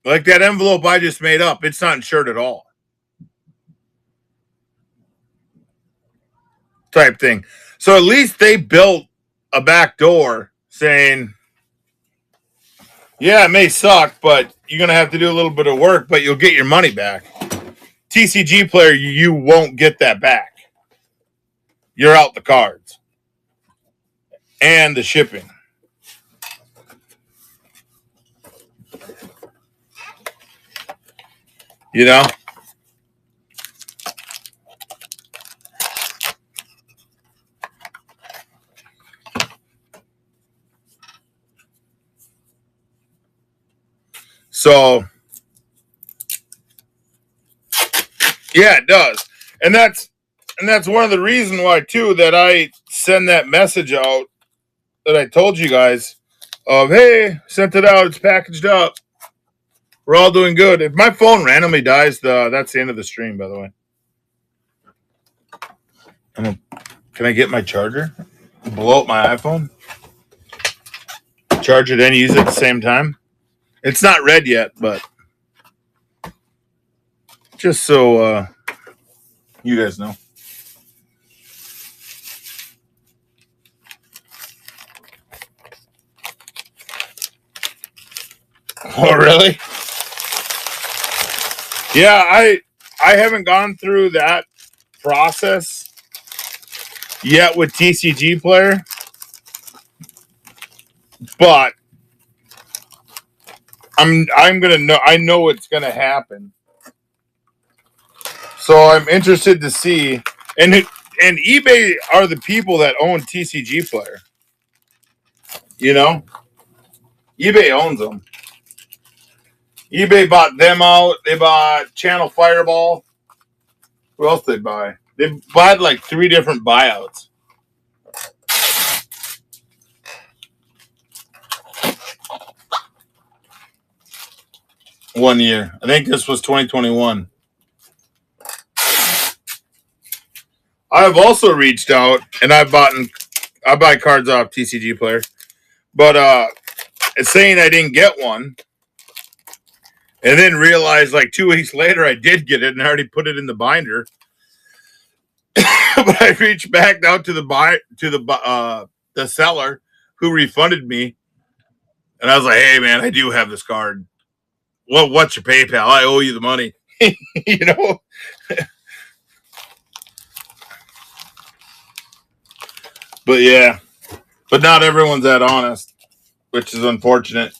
Like that envelope I just made up, it's not insured at all. Type thing. So at least they built a back door saying, yeah, it may suck, but you're going to have to do a little bit of work, but you'll get your money back. TCG Player, you won't get that back. You're out the cards. And the shipping. You know? So, yeah, it does. And that's one of the reasons why, too, that I send that message out that I told you guys of, hey, sent it out, it's packaged up. We're all doing good. If my phone randomly dies, that's the end of the stream, by the way. Can I get my charger? Blow up my iPhone? Charge it and use it at the same time? It's not red yet, but just so you guys know. Oh, really? Yeah, I haven't gone through that process yet with TCG Player, but I'm gonna know. I know it's gonna happen, so I'm interested to see. And eBay are the people that own TCG Player. You know, eBay owns them. eBay bought them out. They bought Channel Fireball. Who else did they buy? They bought like 3 different buyouts. 1 year. I think this was 2021. I have also reached out, and I buy cards off TCG Player, but it's saying I didn't get one, and then realized like 2 weeks later I did get it, and I already put it in the binder. But I reached back out to the seller who refunded me, and I was like, "Hey, man, I do have this card. What's your PayPal? I owe you the money." You know. But yeah, but not everyone's that honest, which is unfortunate.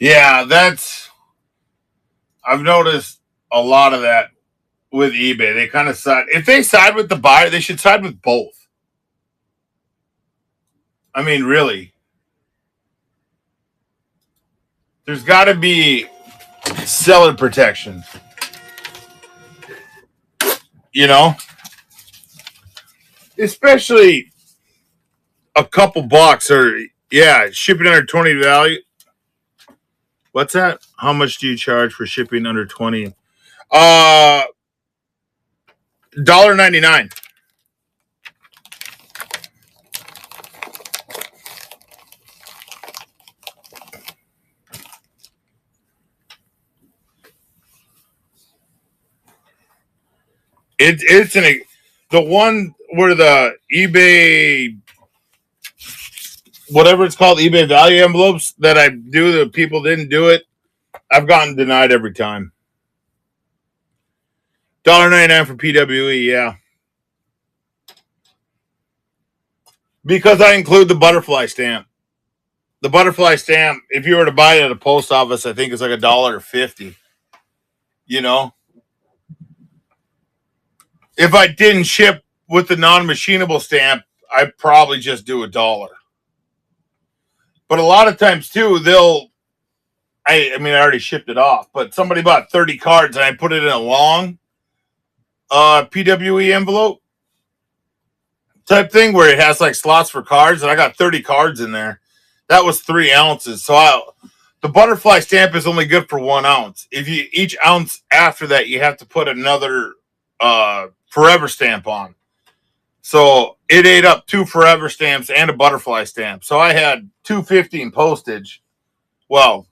Yeah, I've noticed a lot of that with eBay. They kind of side. If they side with the buyer, they should side with both. I mean, really. There's got to be seller protection. You know? Especially a couple bucks or, yeah, shipping under 20 value. What's that? How much do you charge for shipping under 20? $1.99. It's the one where the eBay, whatever it's called, eBay value envelopes that I do, the people didn't do it. I've gotten denied every time. $1.99 for PWE, yeah. Because I include the butterfly stamp. The butterfly stamp, if you were to buy it at a post office, I think it's like $1.50. You know? If I didn't ship with the non-machinable stamp, I'd probably just do $1. But a lot of times too, I mean, I already shipped it off, but somebody bought 30 cards and I put it in a long PWE envelope type thing where it has like slots for cards, and I got 30 cards in there. That was 3 ounces. So the butterfly stamp is only good for 1 ounce. If you each ounce after that, you have to put another forever stamp on. So it ate up 2 forever stamps and a butterfly stamp. So I had $2.50 in postage. Well,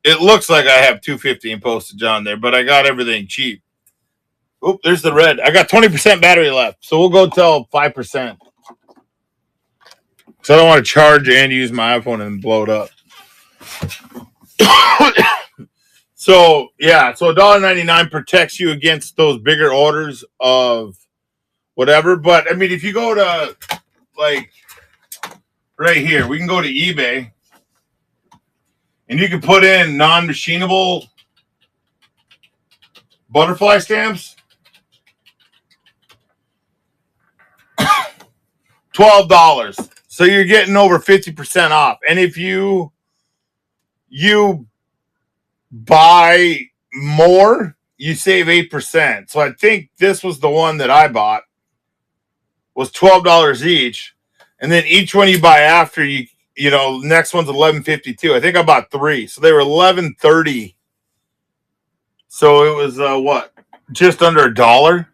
it looks like I have $2.50 in postage on there, but I got everything cheap. Oop, there's the red. I got 20% battery left, so we'll go till 5%. So I don't want to charge and use my iPhone and blow it up. So yeah, so $1.99 protects you against those bigger orders of whatever. But I mean, if you go to like right here, we can go to eBay and you can put in non-machinable butterfly stamps. $12. So you're getting over 50% off. And if you buy more, you save 8%. So I think this was the one that I bought. Was $12 each. And then each one you buy after, you know, next one's $11.52. I think I bought 3. So they were $11.30. So it was what? Just under $1.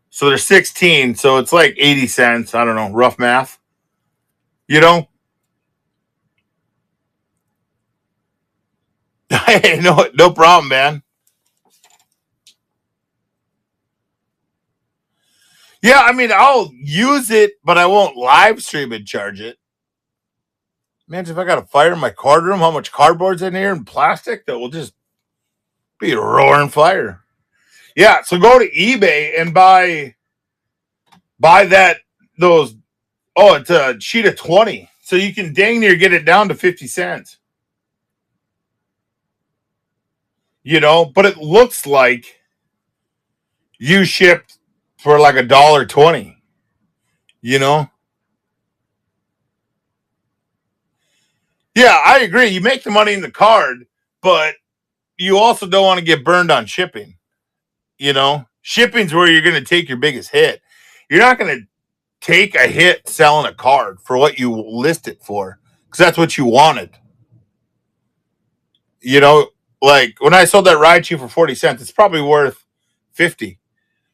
So they're 16, so it's like 80 cents. I don't know, rough math. You know? Hey, no problem, man. Yeah, I mean, I'll use it, but I won't live stream and charge it. Imagine if I got a fire in my card room, how much cardboard's in here and plastic that will just be a roaring fire. Yeah, so go to eBay and buy Buy those. Oh, it's a sheet of 20. So you can dang near get it down to 50 cents. But it looks like you shipped for like $1.20. You know? Yeah, I agree. You make the money in the card, but you also don't want to get burned on shipping. Shipping's where you're going to take your biggest hit. You're not going to take a hit selling a card for what you list it for because that's what you wanted. You know, like when I sold that Raichu for 40 cents, it's probably worth 50,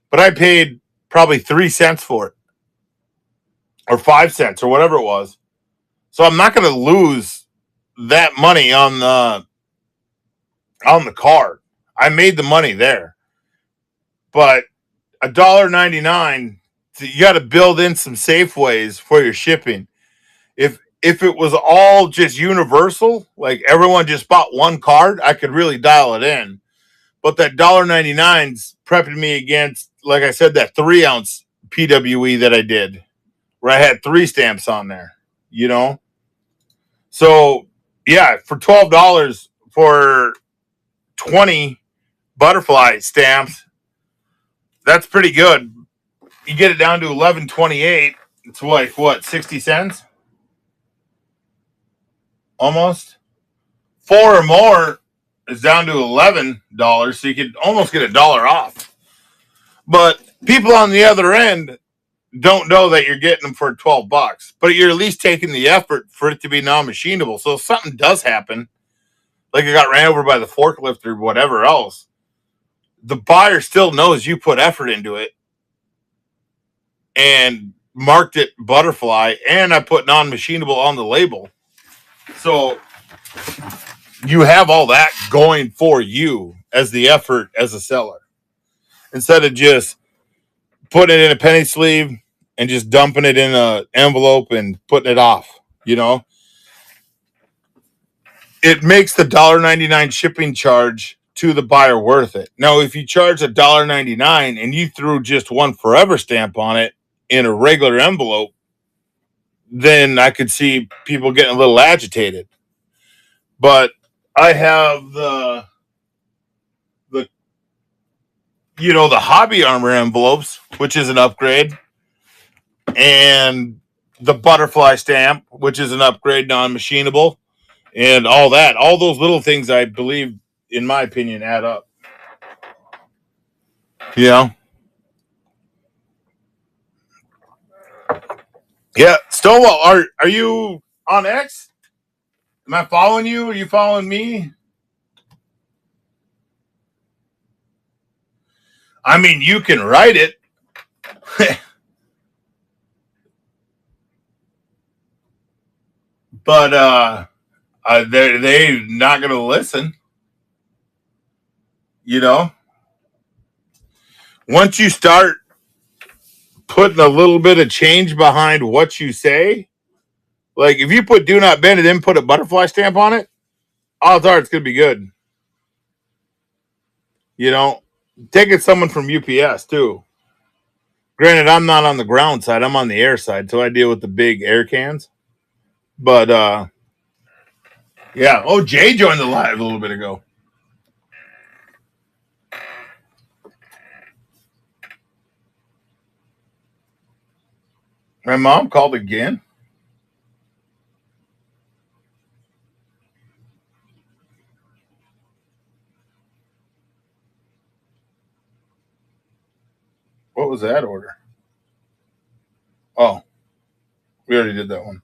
but I paid probably 3 cents for it or 5 cents or whatever it was. So I'm not going to lose that money on the card. I made the money there, but $1.99, you got to build in some safe ways for your shipping. If it was all just universal, like everyone just bought one card, I could really dial it in. But that $1.99's prepping me against, like I said, that 3 ounce PWE that I did, where I had 3 stamps on there. You know, so yeah, for $12 for 20 butterfly stamps, that's pretty good. You get it down to 11.28. It's like what, 60 cents almost. Four or more is down to $11, so you could almost get $1 off. But people on the other end don't know that you're getting them for $12, but you're at least taking the effort for it to be non-machinable. So if something does happen, like it got ran over by the forklift or whatever else, the buyer still knows you put effort into it and marked it butterfly, and I put non-machinable on the label. So you have all that going for you as the effort as a seller, instead of just putting it in a penny sleeve and just dumping it in an envelope and putting it off. It makes the $1.99 shipping charge to the buyer worth it. Now, if you charge $1.99 and you threw just one forever stamp on it in a regular envelope, then I could see people getting a little agitated. But I have the the hobby armor envelopes, which is an upgrade, and the butterfly stamp, which is an upgrade, non-machinable, and all that. All those little things, I believe, in my opinion, add up. Yeah. Yeah. Stonewall, are you on X? Am I following you? Are you following me? I mean, you can write it, but they not going to listen. You know, once you start putting a little bit of change behind what you say, like if you put "do not bend" and then put a butterfly stamp on it, odds are it's going to be good. You know, take it someone from UPS too. Granted, I'm not on the ground side; I'm on the air side, so I deal with the big air cans. But yeah. Oh, Jay joined the live a little bit ago. My mom called again. What was that order? Oh, we already did that one.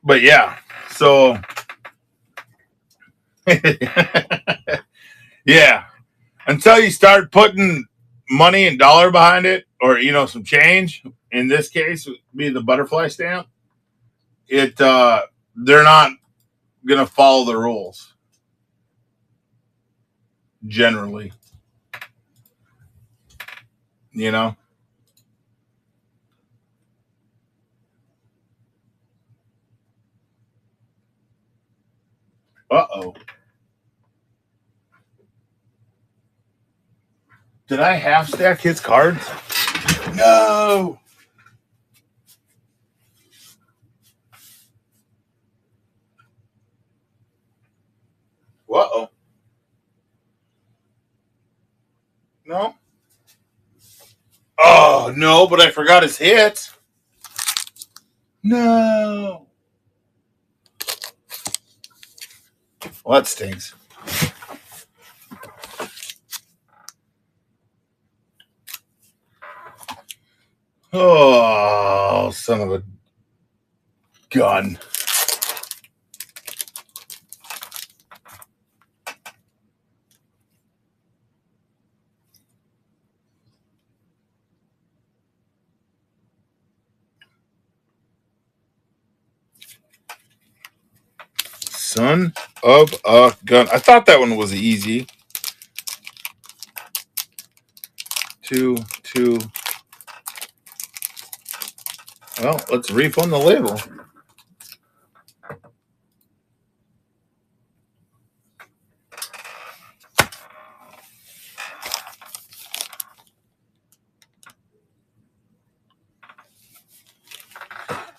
But yeah, so yeah, until you start putting money and dollar behind it, or some change. In this case, would be the butterfly stamp. They're not gonna follow the rules generally. You know. Uh oh. Did I half stack his cards? No. Uh-oh. No. Oh, no, but I forgot his hits. No. Well, that stinks. Oh, son of a gun. Son of a gun. I thought that one was easy. 2, 2. Well, let's refund the label.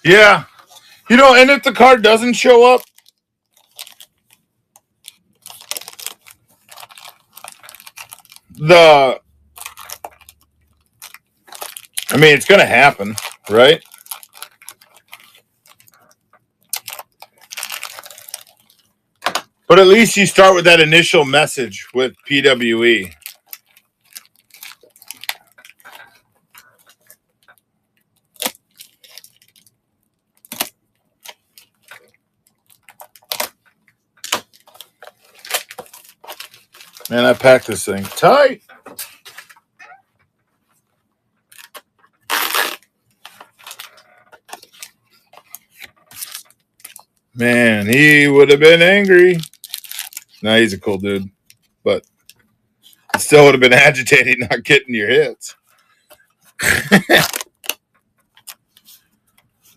Yeah. You know, and if the card doesn't show up, it's going to happen, right? But at least you start with that initial message with PWE. Man, I packed this thing tight. Man, he would have been angry. Nah, he's a cool dude. But it still would have been agitating not getting your hits.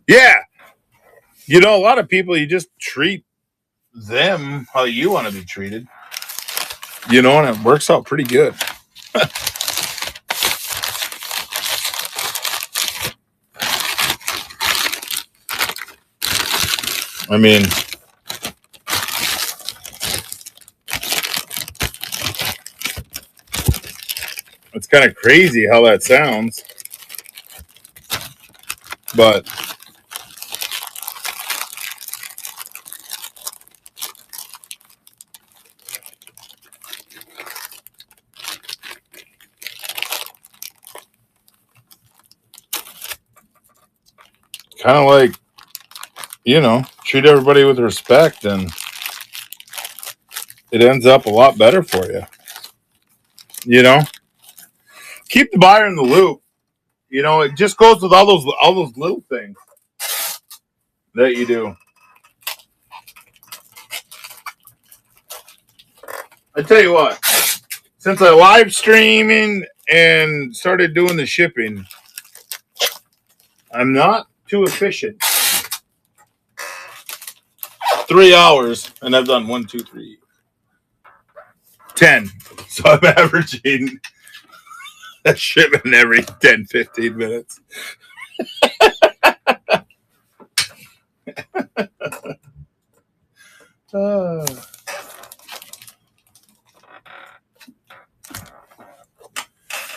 Yeah. You know, a lot of people, you just treat them how you want to be treated. You know, and it works out pretty good. I mean, it's kind of crazy how that sounds. But kind of like, you know, treat everybody with respect and it ends up a lot better for you. You know, keep the buyer in the loop. You know, it just goes with all those little things that you do. I tell you what, since I live streaming and started doing the shipping, I'm not too efficient. 3 hours, and I've done 1, 2, 3, 10. So I'm averaging a shipment every 10, 15 minutes.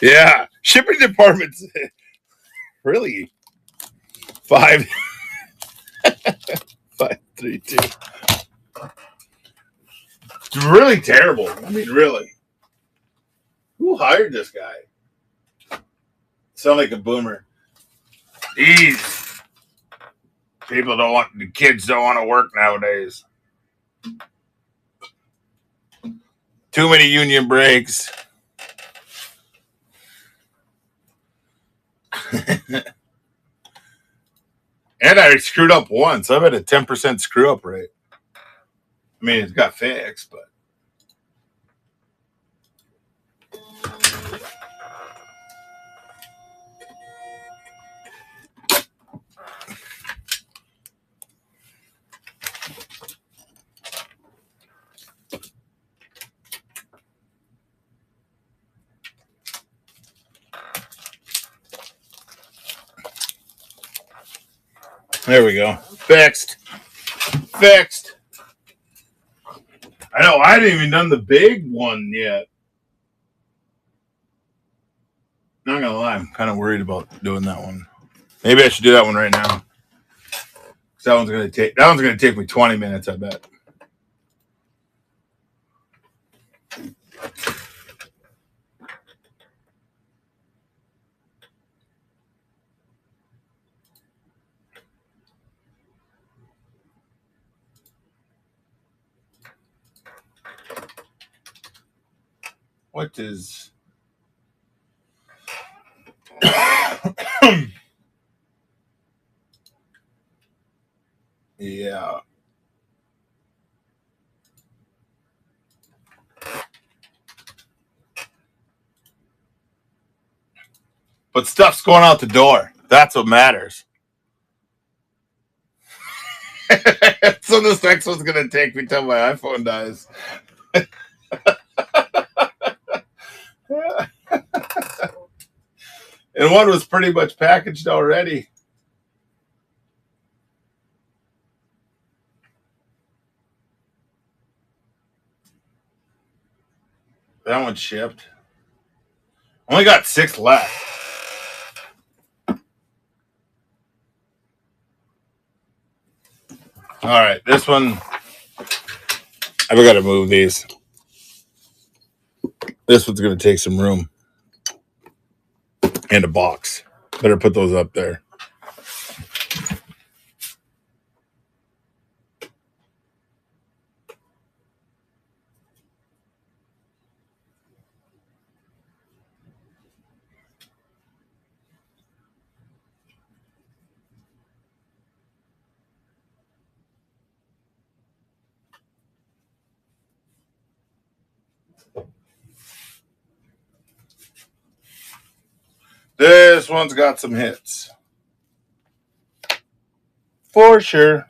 Yeah, shipping departments really 5, 5, 3, 2. It's really terrible. I mean, really. Who hired this guy? Sound like a boomer. These people don't want, the kids don't want to work nowadays. Too many union breaks. And I screwed up once. I'm at a 10% screw up rate. I mean, it's got fixed, but. There we go. Fixed. Fixed. I know. I hadn't even done the big one yet. Not gonna lie, I'm kind of worried about doing that one. Maybe I should do that one right now. That one's gonna take me 20 minutes, I bet. What is yeah. But stuff's going out the door. That's what matters. So this next one's gonna take me till my iPhone dies. And one was pretty much packaged already. That one shipped. Only got 6 left. All right, this one. I've got to move these. This one's going to take some room. And a box. Better put those up there. This one's got some hits. For sure.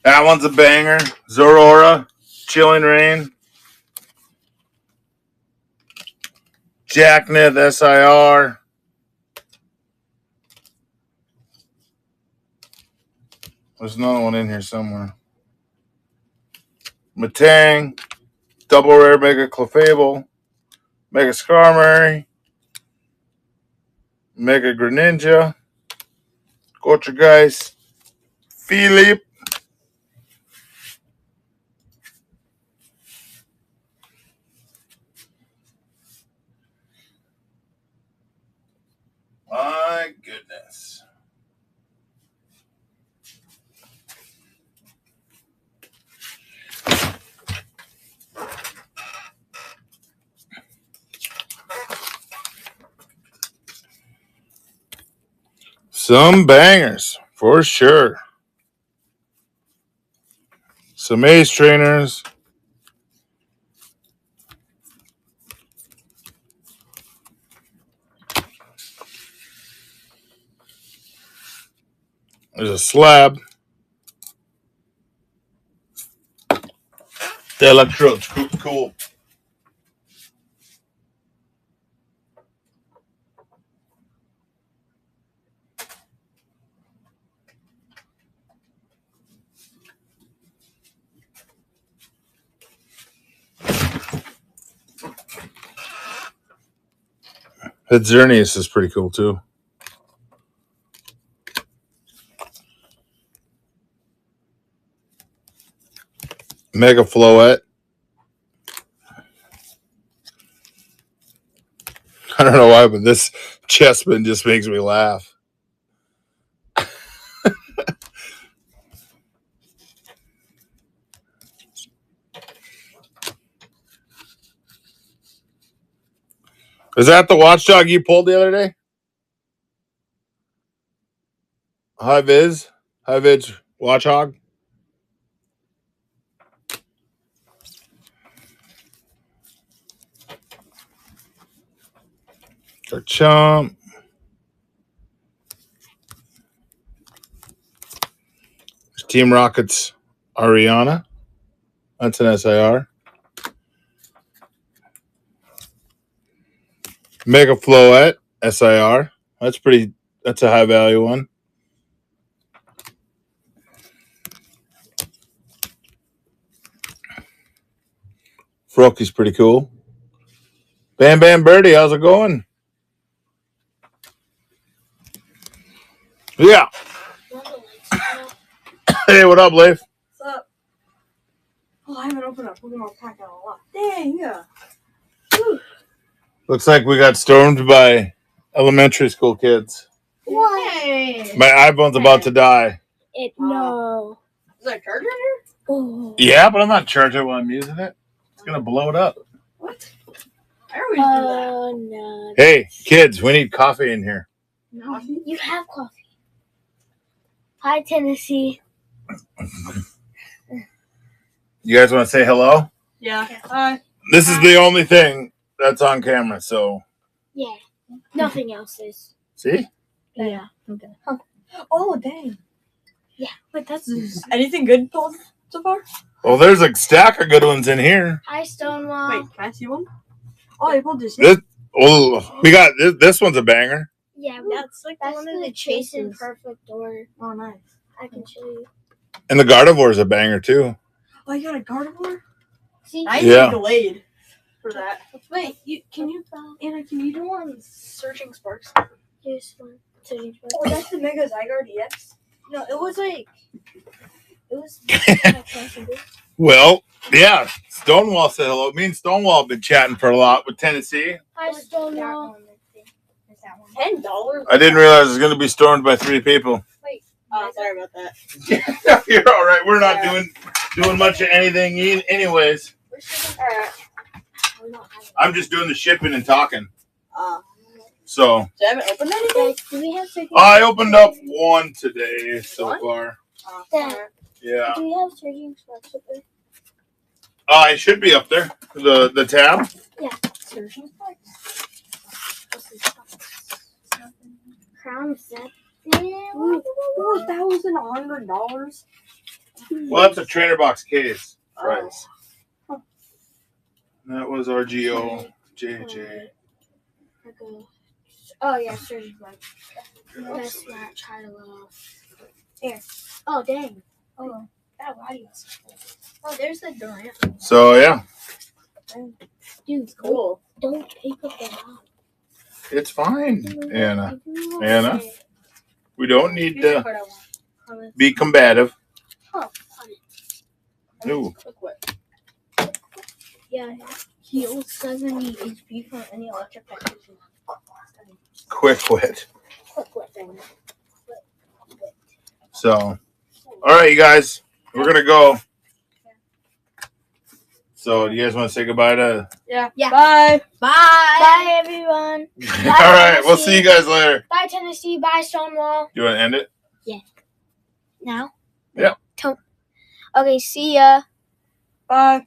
That one's a banger. Zorora, Chilling Rain. Jacknith SIR. There's another one in here somewhere. Matang. Double Rare Mega Clefable. Mega Skarmory. Mega Greninja. Gotraggeist. Philippe. My goodness. Some bangers, for sure. Some ace trainers. There's a slab. The electrode's cool. The Xerneas is pretty cool too. Mega Floette. I don't know why, but this Chessman just makes me laugh. Is that the watchdog you pulled the other day? High Vis Watchhog. Chomp. Team Rocket's Ariana. That's an SIR. Mega Floette SIR. That's a high value one. Frokey's pretty cool. Bam Bam Birdie, how's it going? Yeah. Hey, what up, Leif? What's up? Oh, I haven't opened a Pokemon pack in a lot. Dang, yeah. Whew. Looks like we got stormed by elementary school kids. What? My iPhone's about to die. No. Is there a charger in here? Oh. Yeah, but I'm not charging it while I'm using it. It's gonna blow it up. What? I always do No. Hey, kids, we need coffee in here. that. Coffee? You have coffee. Hi, Tennessee. You guys want to say hello? Yeah. Hi. This is the only thing that's on camera, so Yeah. Nothing else is. see? Yeah. Okay. Huh. Oh, dang. Yeah. Wait, that's anything good pulled so far? Well, there's a stack of good ones in here. Hi, Stonewall. Wait, can I see one? Oh, you pulled this. This, well, we got this one's a banger. Yeah, That's like that's one of the the Chasing chases. Perfect order. Oh, nice. I can show you. And the Gardevoir's a banger too. Oh, you got a Gardevoir? See? I Yeah. need Glade for that. Wait, Anna, can you do one Searching Sparks? Here's one. Searching for- Oh, that's the Mega Zygarde EX? No, it was like. It was. Well, yeah. Stonewall said hello. Me and Stonewall have been chatting for a lot with Tennessee. Hi, Stonewall. $10? I didn't realize it was going to be stormed by 3 people. Oh, sorry about that. You're all right. We're not doing much of anything anyways. Alright. I'm just doing the shipping and talking. So So I haven't opened anything? Guys, do we have Searching I opened up one today so One? far. Dad. Alright. Yeah. Do we have Searching Sparks up there? It should be up there. The tab. Searching Sparks. Crown set. Ooh, $1,100. Well, that's a trainer box case price. Oh. That was RGO JJ. Oh, yeah, Searching Sparks. That's not try to love. Here. Oh, dang. Oh, that body was cool. Oh, there's the Durant. So yeah, Dude, Cool. don't pick up the mouth. it's fine, Anna. Anna? We don't need to be combative. Oh, Ooh. Look what. yeah. Heals 70 HP from any electric technician. Quick wit. Quick whip thing. So, all right, you guys, we're gonna go. So, do you guys want to say goodbye to? Yeah. Yeah. Bye. Bye, everyone. All right, we'll see you guys later. Bye, Tennessee. Bye, Stonewall. You want to end it? Now? Yeah. Okay, see ya. Bye.